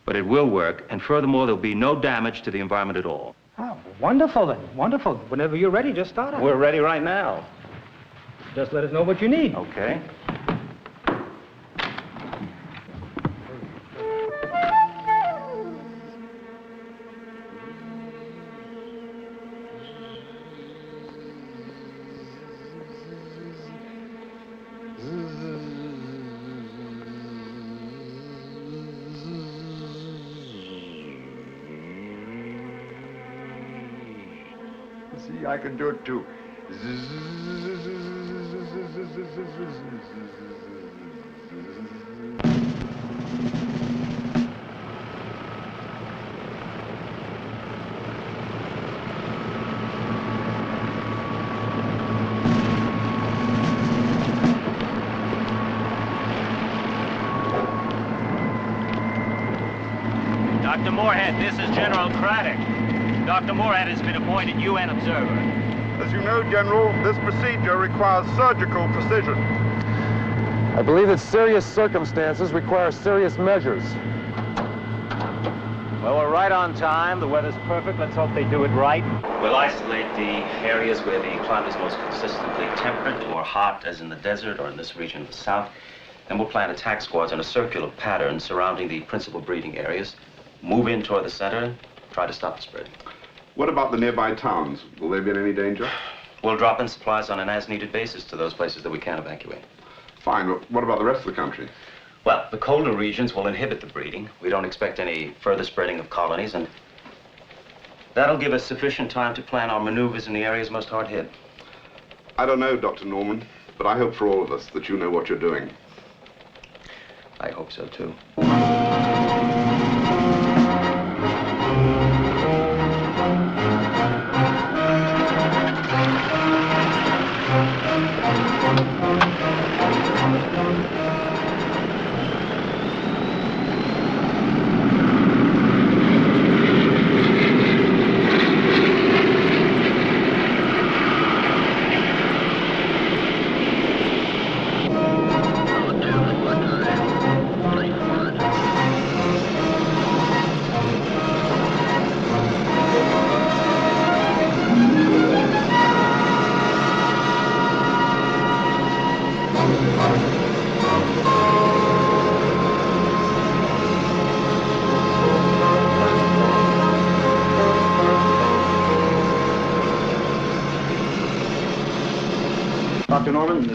But it will work, and furthermore, there'll be no damage to the environment at all. Oh, wonderful then, wonderful. Whenever you're ready, just start on. We're ready right now. Just let us know what you need. Okay. See, I can do it too. Dr. Moorhead, this is General Craddock. Dr. Moorhead has been appointed UN observer. As you know, General, this procedure requires surgical precision. I believe that serious circumstances require serious measures. Well, we're right on time. The weather's perfect. Let's hope they do it right. We'll isolate the areas where the climate is most consistently temperate or hot, as in the desert or in this region of the south. Then we'll plan attack squads in a circular pattern surrounding the principal breeding areas. Move in toward the center, try to stop the spread. What about the nearby towns? Will they be in any danger? We'll drop in supplies on an as-needed basis to those places that we can't evacuate. Fine, but what about the rest of the country? Well, the colder regions will inhibit the breeding. We don't expect any further spreading of colonies, and that'll give us sufficient time to plan our maneuvers in the areas most hard hit. I don't know, Dr. Norman, but I hope for all of us that you know what you're doing. I hope so, too.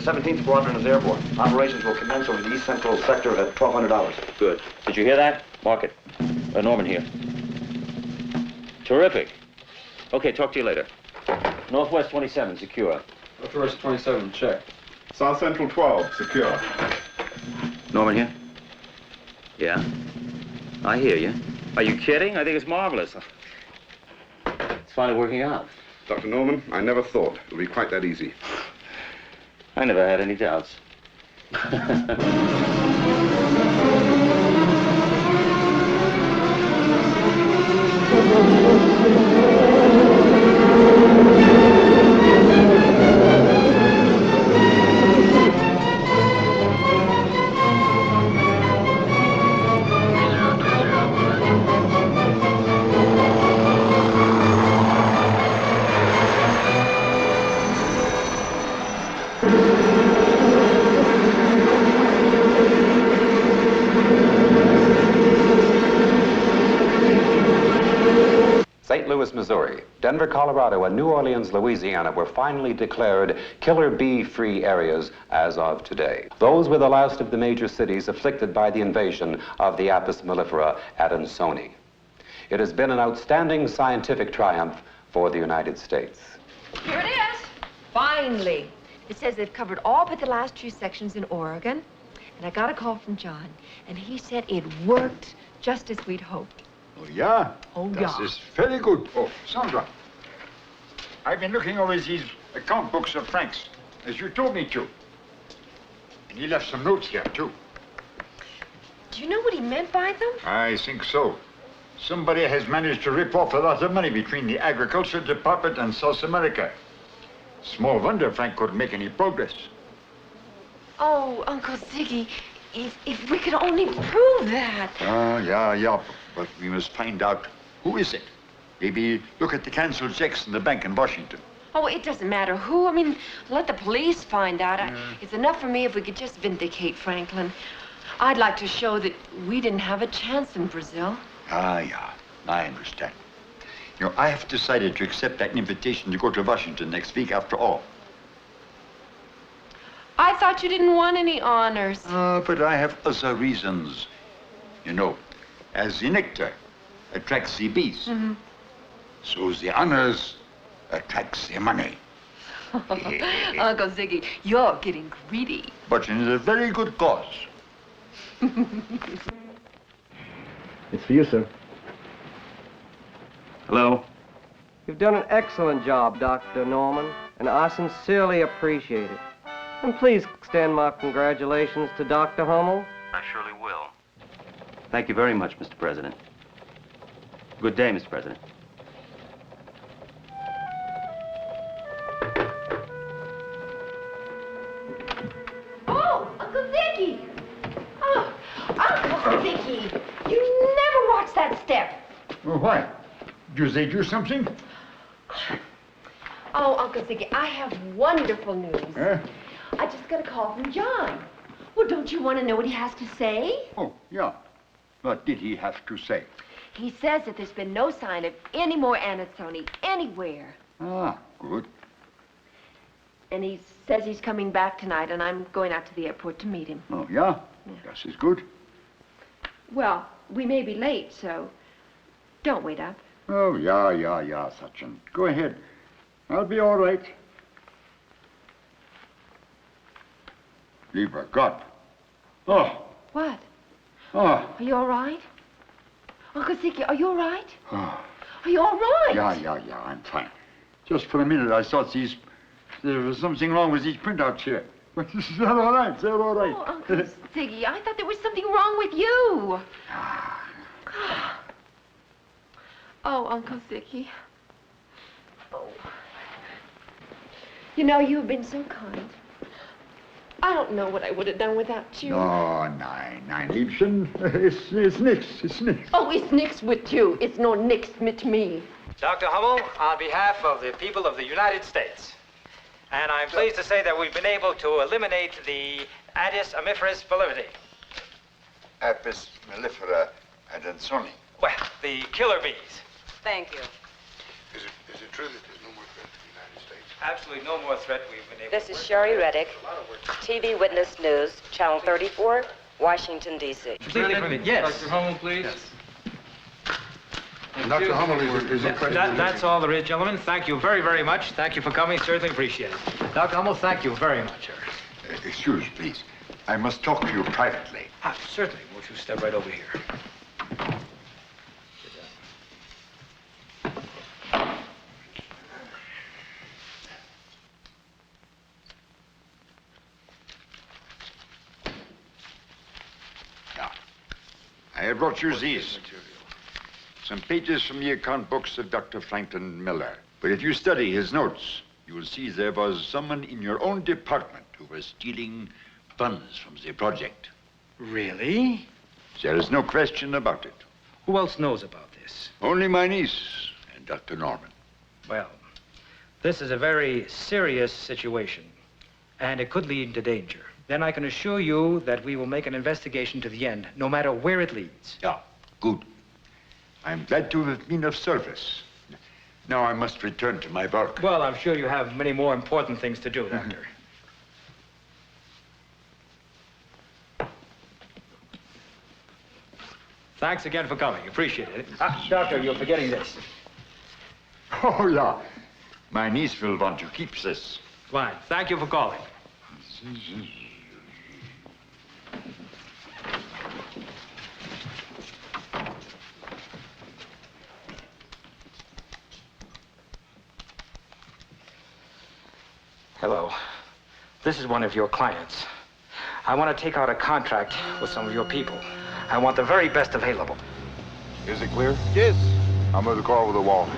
17th Squadron is airborne. Operations will commence over the east central sector at 1200 hours. Good. Did you hear that? Mark it. Norman here. Terrific. Okay, talk to you later. Northwest 27, secure. Northwest 27, check. South Central 12, secure. Norman here? Yeah? I hear you. Are you kidding? I think it's marvelous. It's finally working out. Dr. Norman, I never thought it would be quite that easy. I never had any doubts. St. Louis, Missouri, Denver, Colorado, and New Orleans, Louisiana were finally declared killer bee-free areas as of today. Those were the last of the major cities afflicted by the invasion of the Apis mellifera at Ansoni. It has been an outstanding scientific triumph for the United States. Here it is. Finally. It says they've covered all but the last 2 sections in Oregon. And I got a call from John, and he said it worked just as we'd hoped. Oh, yeah? Oh, Das yeah. ist very good. Oh, Sandra, I've been looking over these account books of Frank's, as you told me to. And he left some notes here, too. Do you know what he meant by them? I think so. Somebody has managed to rip off a lot of money between the Agriculture Department and South America. Small wonder Frank couldn't make any progress. Oh, Uncle Ziggy, if we could only prove that. Yeah. But we must find out who is it. Maybe look at the canceled checks in the bank in Washington. Oh, it doesn't matter who. I mean, let the police find out. It's enough for me if we could just vindicate Franklin. I'd like to show that we didn't have a chance in Brazil. Yeah, I understand. You know, I have decided to accept that invitation to go to Washington next week after all. I thought you didn't want any honors. But I have other reasons. You know, as the nectar attracts the bees, so the honors attracts the money. Uncle Ziggy, you're getting greedy. But in a very good cause. It's for you, sir. Hello? You've done an excellent job, Dr. Norman, and I sincerely appreciate it. And please extend my congratulations to Dr. Hummel. I surely will. Thank you very much, Mr. President. Good day, Mr. President. Oh, Uncle Ziggy! Oh, Uncle Ziggy! You never watch that step. Well, why? Do they do something? Oh, Uncle Ziggy, I have wonderful news. Huh? I just got a call from John. Well, don't you want to know what he has to say? Oh, yeah. What did he have to say? He says that there's been no sign of any more Anasoni anywhere. Ah, good. And he says he's coming back tonight, and I'm going out to the airport to meet him. Oh, yeah? That is good. Well, we may be late, so don't wait up. Oh, yeah, Sachin. Go ahead. I'll be all right. Lieber Gott. Oh. What? Oh. Are you all right? Uncle Ziggy, are you all right? Oh. Are you all right? Yeah, I'm fine. Just for a minute, I thought there was something wrong with these printouts here. But they're all right, Oh, Uncle Ziggy, I thought there was something wrong with you. Oh, Uncle Ziggy. Oh. You know, you've been so kind. I don't know what I would have done without you. No, nein, Liebchen. It's nix. Oh, it's nix with you. It's no nix with me. Dr. Hummel, on behalf of the people of the United States, and I'm pleased to say that we've been able to eliminate the Apis mellifera validity. Apis mellifera at Ansoni. Well, the killer bees. Thank you. Is it true that there's no more threat to the United States? States. Absolutely no more threat we've been able This is Sherry Reddick, TV Witness News, Channel 34, Washington, D.C. Yes. Dr. Hummel, please. Yes. Dr. Hummel is incredible. That's all there is, gentlemen. Thank you very, very much. Thank you for coming. Certainly appreciate it. Dr. Hummel, thank you very much, sir. Excuse, please. I must talk to you privately. Certainly. Won't you step right over here? I have brought you these. Some pages from the account books of Dr. Franklin Miller. But if you study his notes, you will see there was someone in your own department who was stealing funds from the project. Really? There is no question about it. Who else knows about this? Only my niece and Dr. Norman. Well, this is a very serious situation, and it could lead to danger. Then I can assure you that we will make an investigation to the end, no matter where it leads. Yeah, good. I'm glad to have been of service. Now I must return to my work. Well, I'm sure you have many more important things to do, Doctor. Thanks again for coming. Appreciate it. Doctor, you're forgetting this. Oh, yeah. My niece will want to keep this. Fine. Thank you for calling. Hello. This is one of your clients. I want to take out a contract with some of your people. I want the very best available. Is it clear? Yes. I'll move the car over the wall.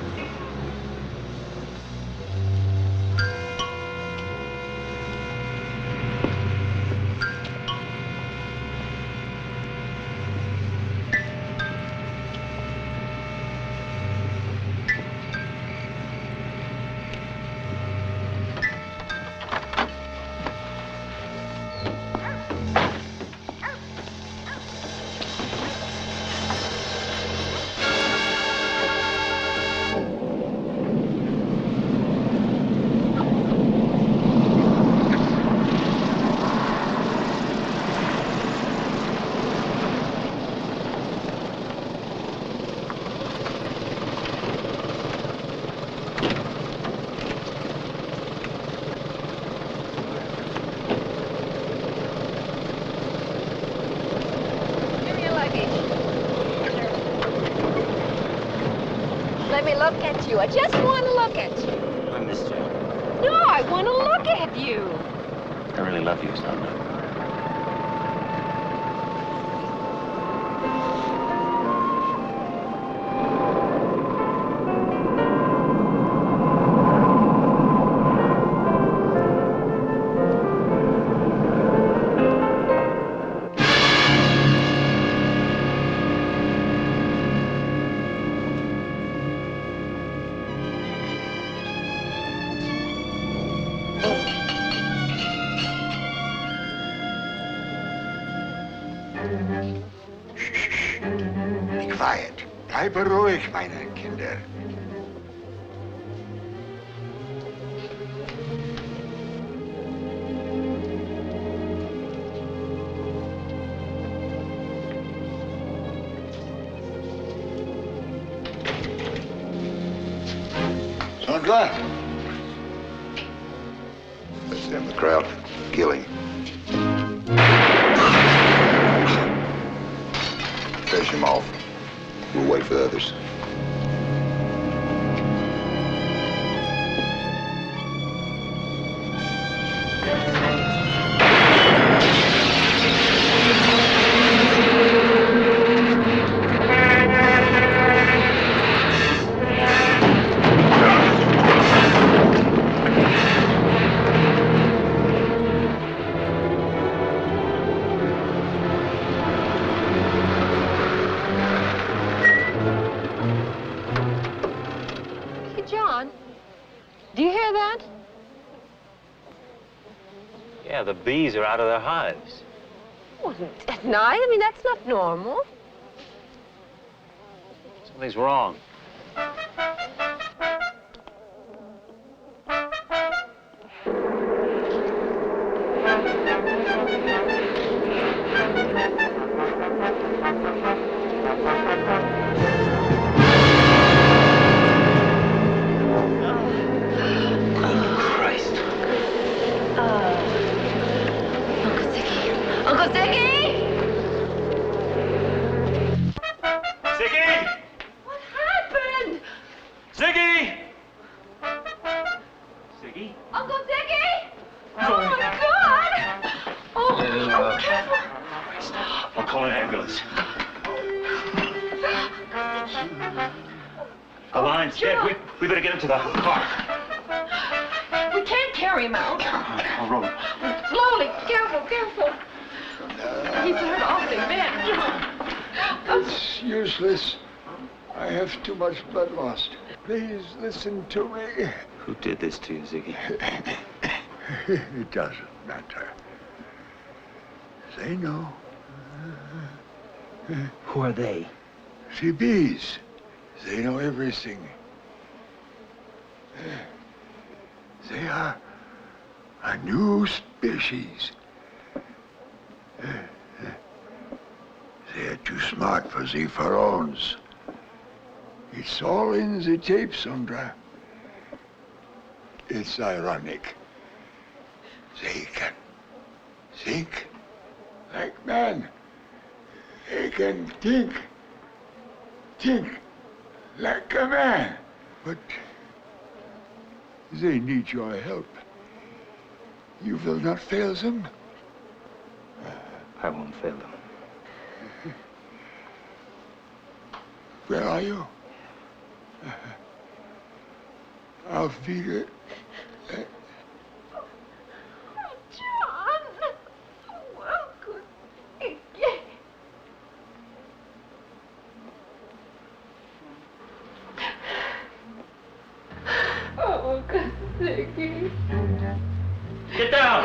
Let me look at you. I just want to look at you. I missed you. No, I want to look at you. I really love you, Sandra. Be quiet. Bleibe ruhig, meine Kinder. Sandra? Let's have the crowd. Kill him. Finish him off. We'll wait for the others. Do you hear that? Yeah, the bees are out of their hives. Wasn't at night? I mean, that's not normal. Something's wrong. Uncle Ziggy! Ziggy! What happened? Ziggy! Ziggy? Uncle Ziggy! Oh, my God! Oh, careful. I'll call an ambulance. The line's dead. We better get him to the car. We can't carry him out. I'll roll him. Slowly. Careful, careful. He's hurt awfully bad. It's useless. I have too much blood lost. Please listen to me. Who did this to you, Ziggy? It doesn't matter. They know. Who are they? The bees. They know everything. They are a new species. They are too smart for the pharaohs. It's all in the tape, Sandra. It's ironic. They can think like man. They can think like a man. But they need your help. You will not fail them? I won't fail them. Where are you? Auf Wiedersehen. John! Welcome again. Oh, Uncle Ziggy. Get down!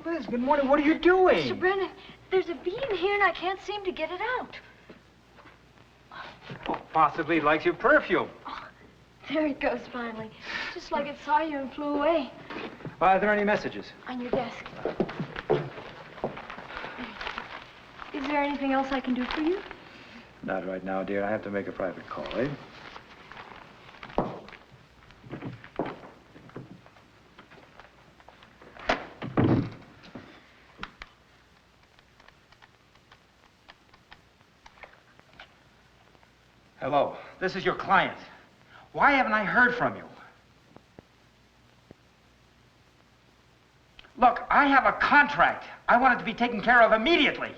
Liz, good morning. What are you doing? Mr. Brennan, there's a bee in here and I can't seem to get it out. Oh, possibly it likes your perfume. There it goes finally. Just like it saw you and flew away. Are there any messages? On your desk. Is there anything else I can do for you? Not right now, dear. I have to make a private call, eh? Hello, this is your client. Why haven't I heard from you? Look, I have a contract. I want it to be taken care of immediately.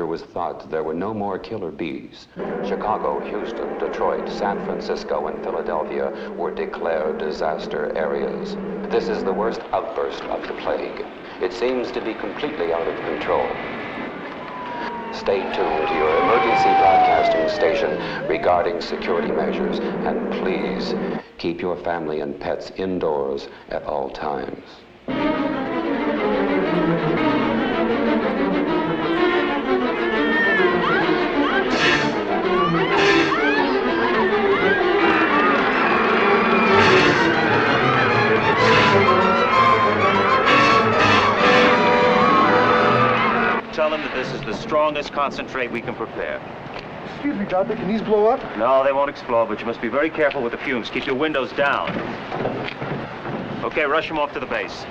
was thought there were no more killer bees, Chicago, Houston, Detroit, San Francisco, and Philadelphia were declared disaster areas. This is the worst outburst of the plague. It seems to be completely out of control. Stay tuned to your emergency broadcasting station regarding security measures, and please keep your family and pets indoors at all times. Tell them that this is the strongest concentrate we can prepare. Excuse me, Doctor, can these blow up? No, they won't explode, but you must be very careful with the fumes. Keep your windows down. Okay, rush them off to the base.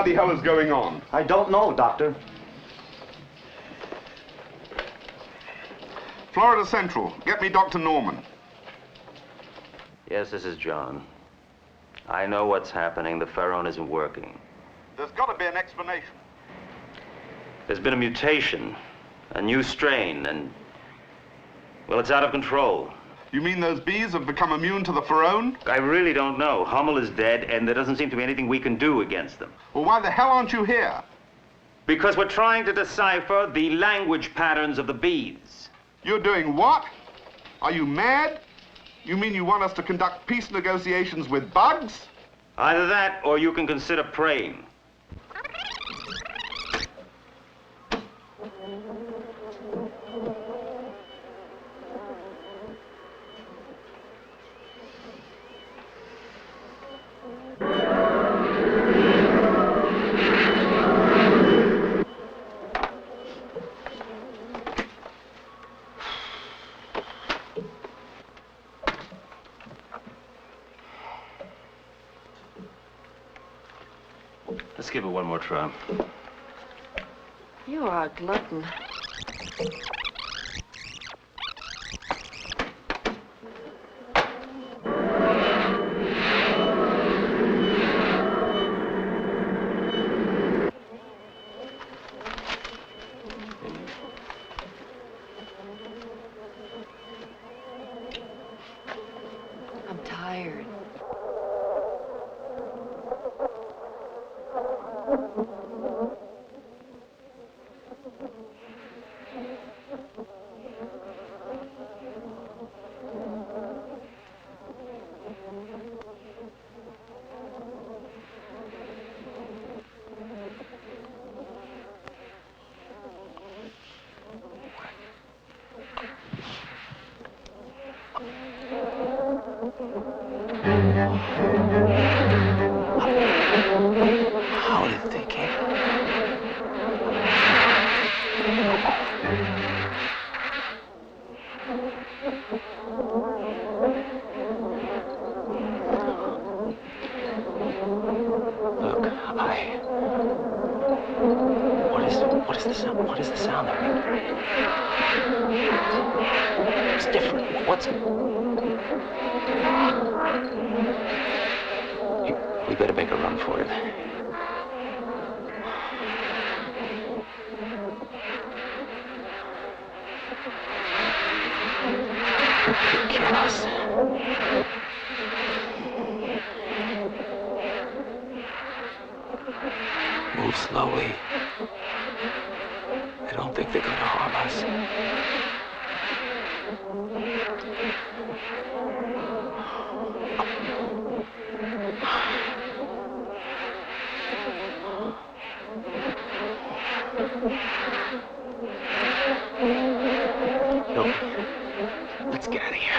bloody hell is going on? I don't know, Doctor. Florida Central, get me Dr. Norman. Yes, this is John. I know what's happening. The pherone isn't working. There's got to be an explanation. There's been a mutation, a new strain, and, well, it's out of control. You mean those bees have become immune to the pherone? I really don't know. Hummel is dead, and there doesn't seem to be anything we can do against them. Well, why the hell aren't you here? Because we're trying to decipher the language patterns of the bees. You're doing what? Are you mad? You mean you want us to conduct peace negotiations with bugs? Either that, or you can consider praying. Let's give it one more try. You are a glutton. How did they get? Look, what is the sound? What is the sound they're making? It's different. What's it? We better make a run for it. They'll kill us. Move slowly. I don't think they're going to harm us. Look, let's get out of here.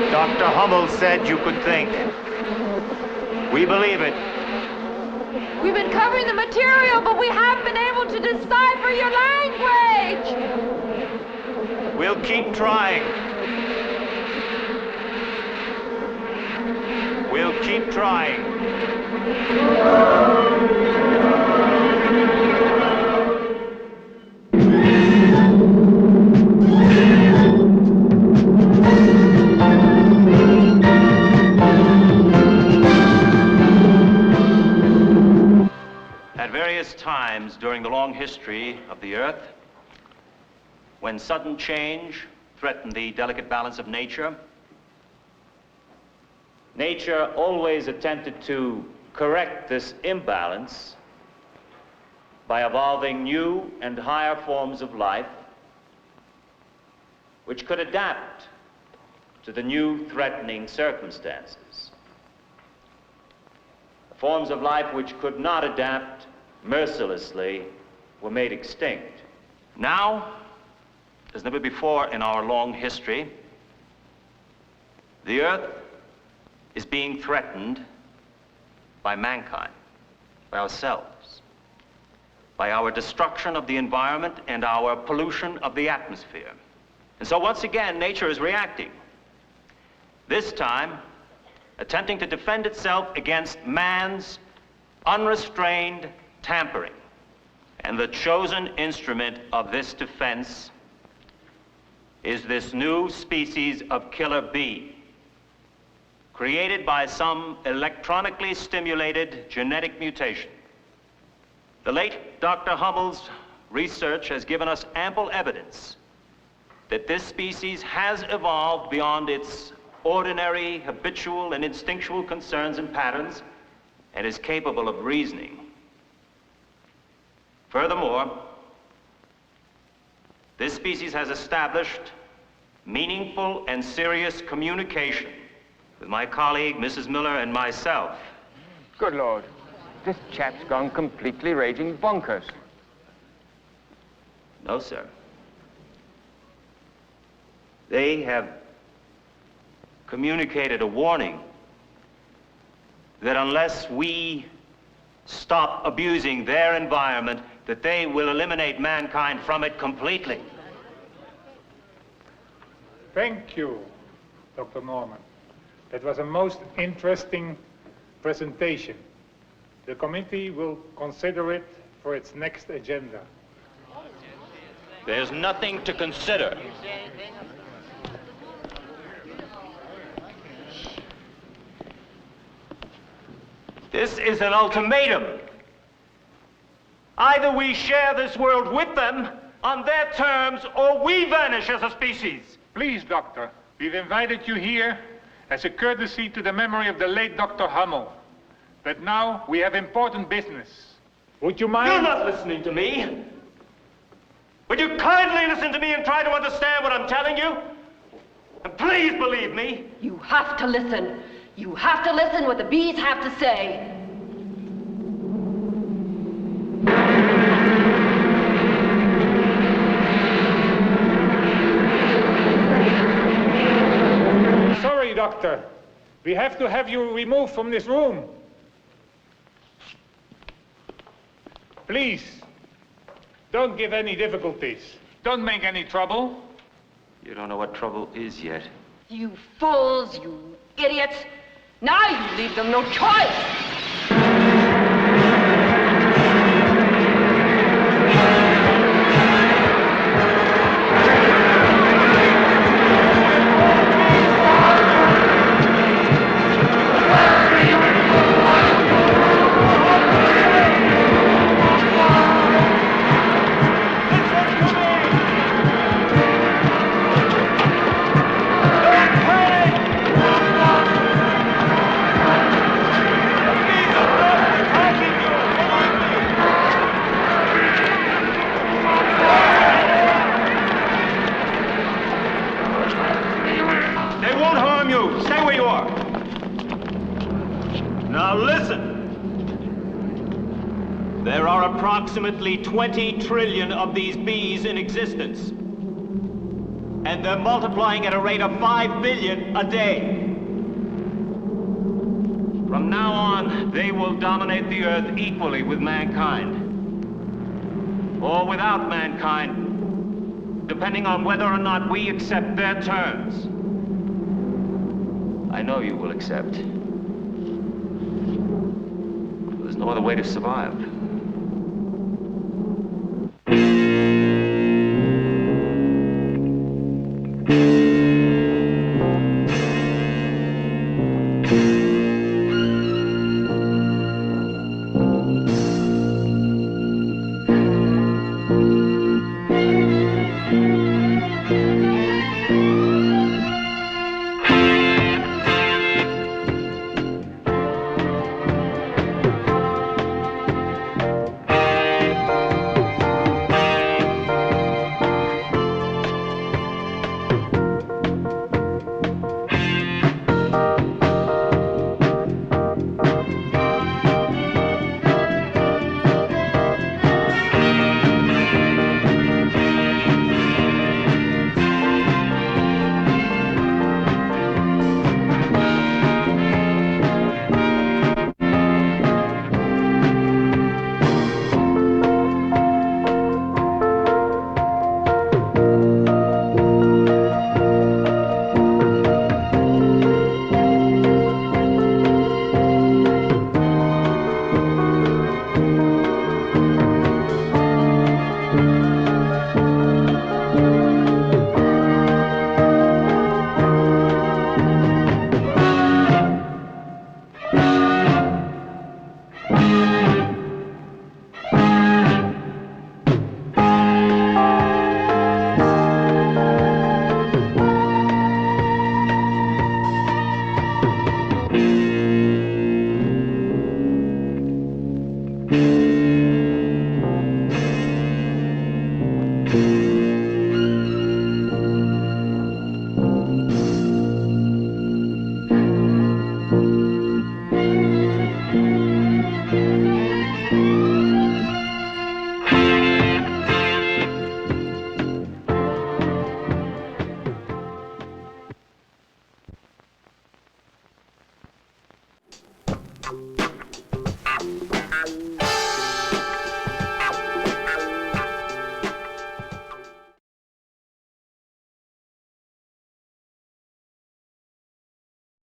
Dr. Hummel said you could think. We believe it. We've been covering the material, but we haven't been able to decipher your language. We'll keep trying. We'll keep trying. At various times during the long history of the Earth, when sudden change threatened the delicate balance of nature, nature always attempted to correct this imbalance by evolving new and higher forms of life which could adapt to the new threatening circumstances. Forms of life which could not adapt mercilessly were made extinct. Now, as never before in our long history, the Earth is being threatened by mankind, by ourselves, by our destruction of the environment and our pollution of the atmosphere. And so once again, nature is reacting. This time, attempting to defend itself against man's unrestrained tampering. And the chosen instrument of this defense is this new species of killer bee, created by some electronically stimulated genetic mutation. The late Dr. Hummel's research has given us ample evidence that this species has evolved beyond its ordinary, habitual, and instinctual concerns and patterns, and is capable of reasoning. Furthermore, this species has established meaningful and serious communication with my colleague, Mrs. Miller, and myself. Good Lord, this chap's gone completely raging bonkers. No, sir. They have communicated a warning that unless we stop abusing their environment, that they will eliminate mankind from it completely. Thank you, Dr. Norman. That was a most interesting presentation. The committee will consider it for its next agenda. There's nothing to consider. This is an ultimatum. Either we share this world with them on their terms, or we vanish as a species. Please, Doctor, we've invited you here as a courtesy to the memory of the late Dr. Hummel. But now we have important business. Would you mind? You're not listening to me. Would you kindly listen to me and try to understand what I'm telling you? And please believe me. You have to listen. You have to listen what the bees have to say. Sorry, Doctor. We have to have you removed from this room. Please, don't give any difficulties. Don't make any trouble. You don't know what trouble is yet. You fools, you idiots. Now you leave them no choice. Approximately 20 trillion of these bees in existence. And they're multiplying at a rate of 5 billion a day. From now on, they will dominate the earth equally with mankind. Or without mankind, depending on whether or not we accept their terms. I know you will accept. There's no other way to survive.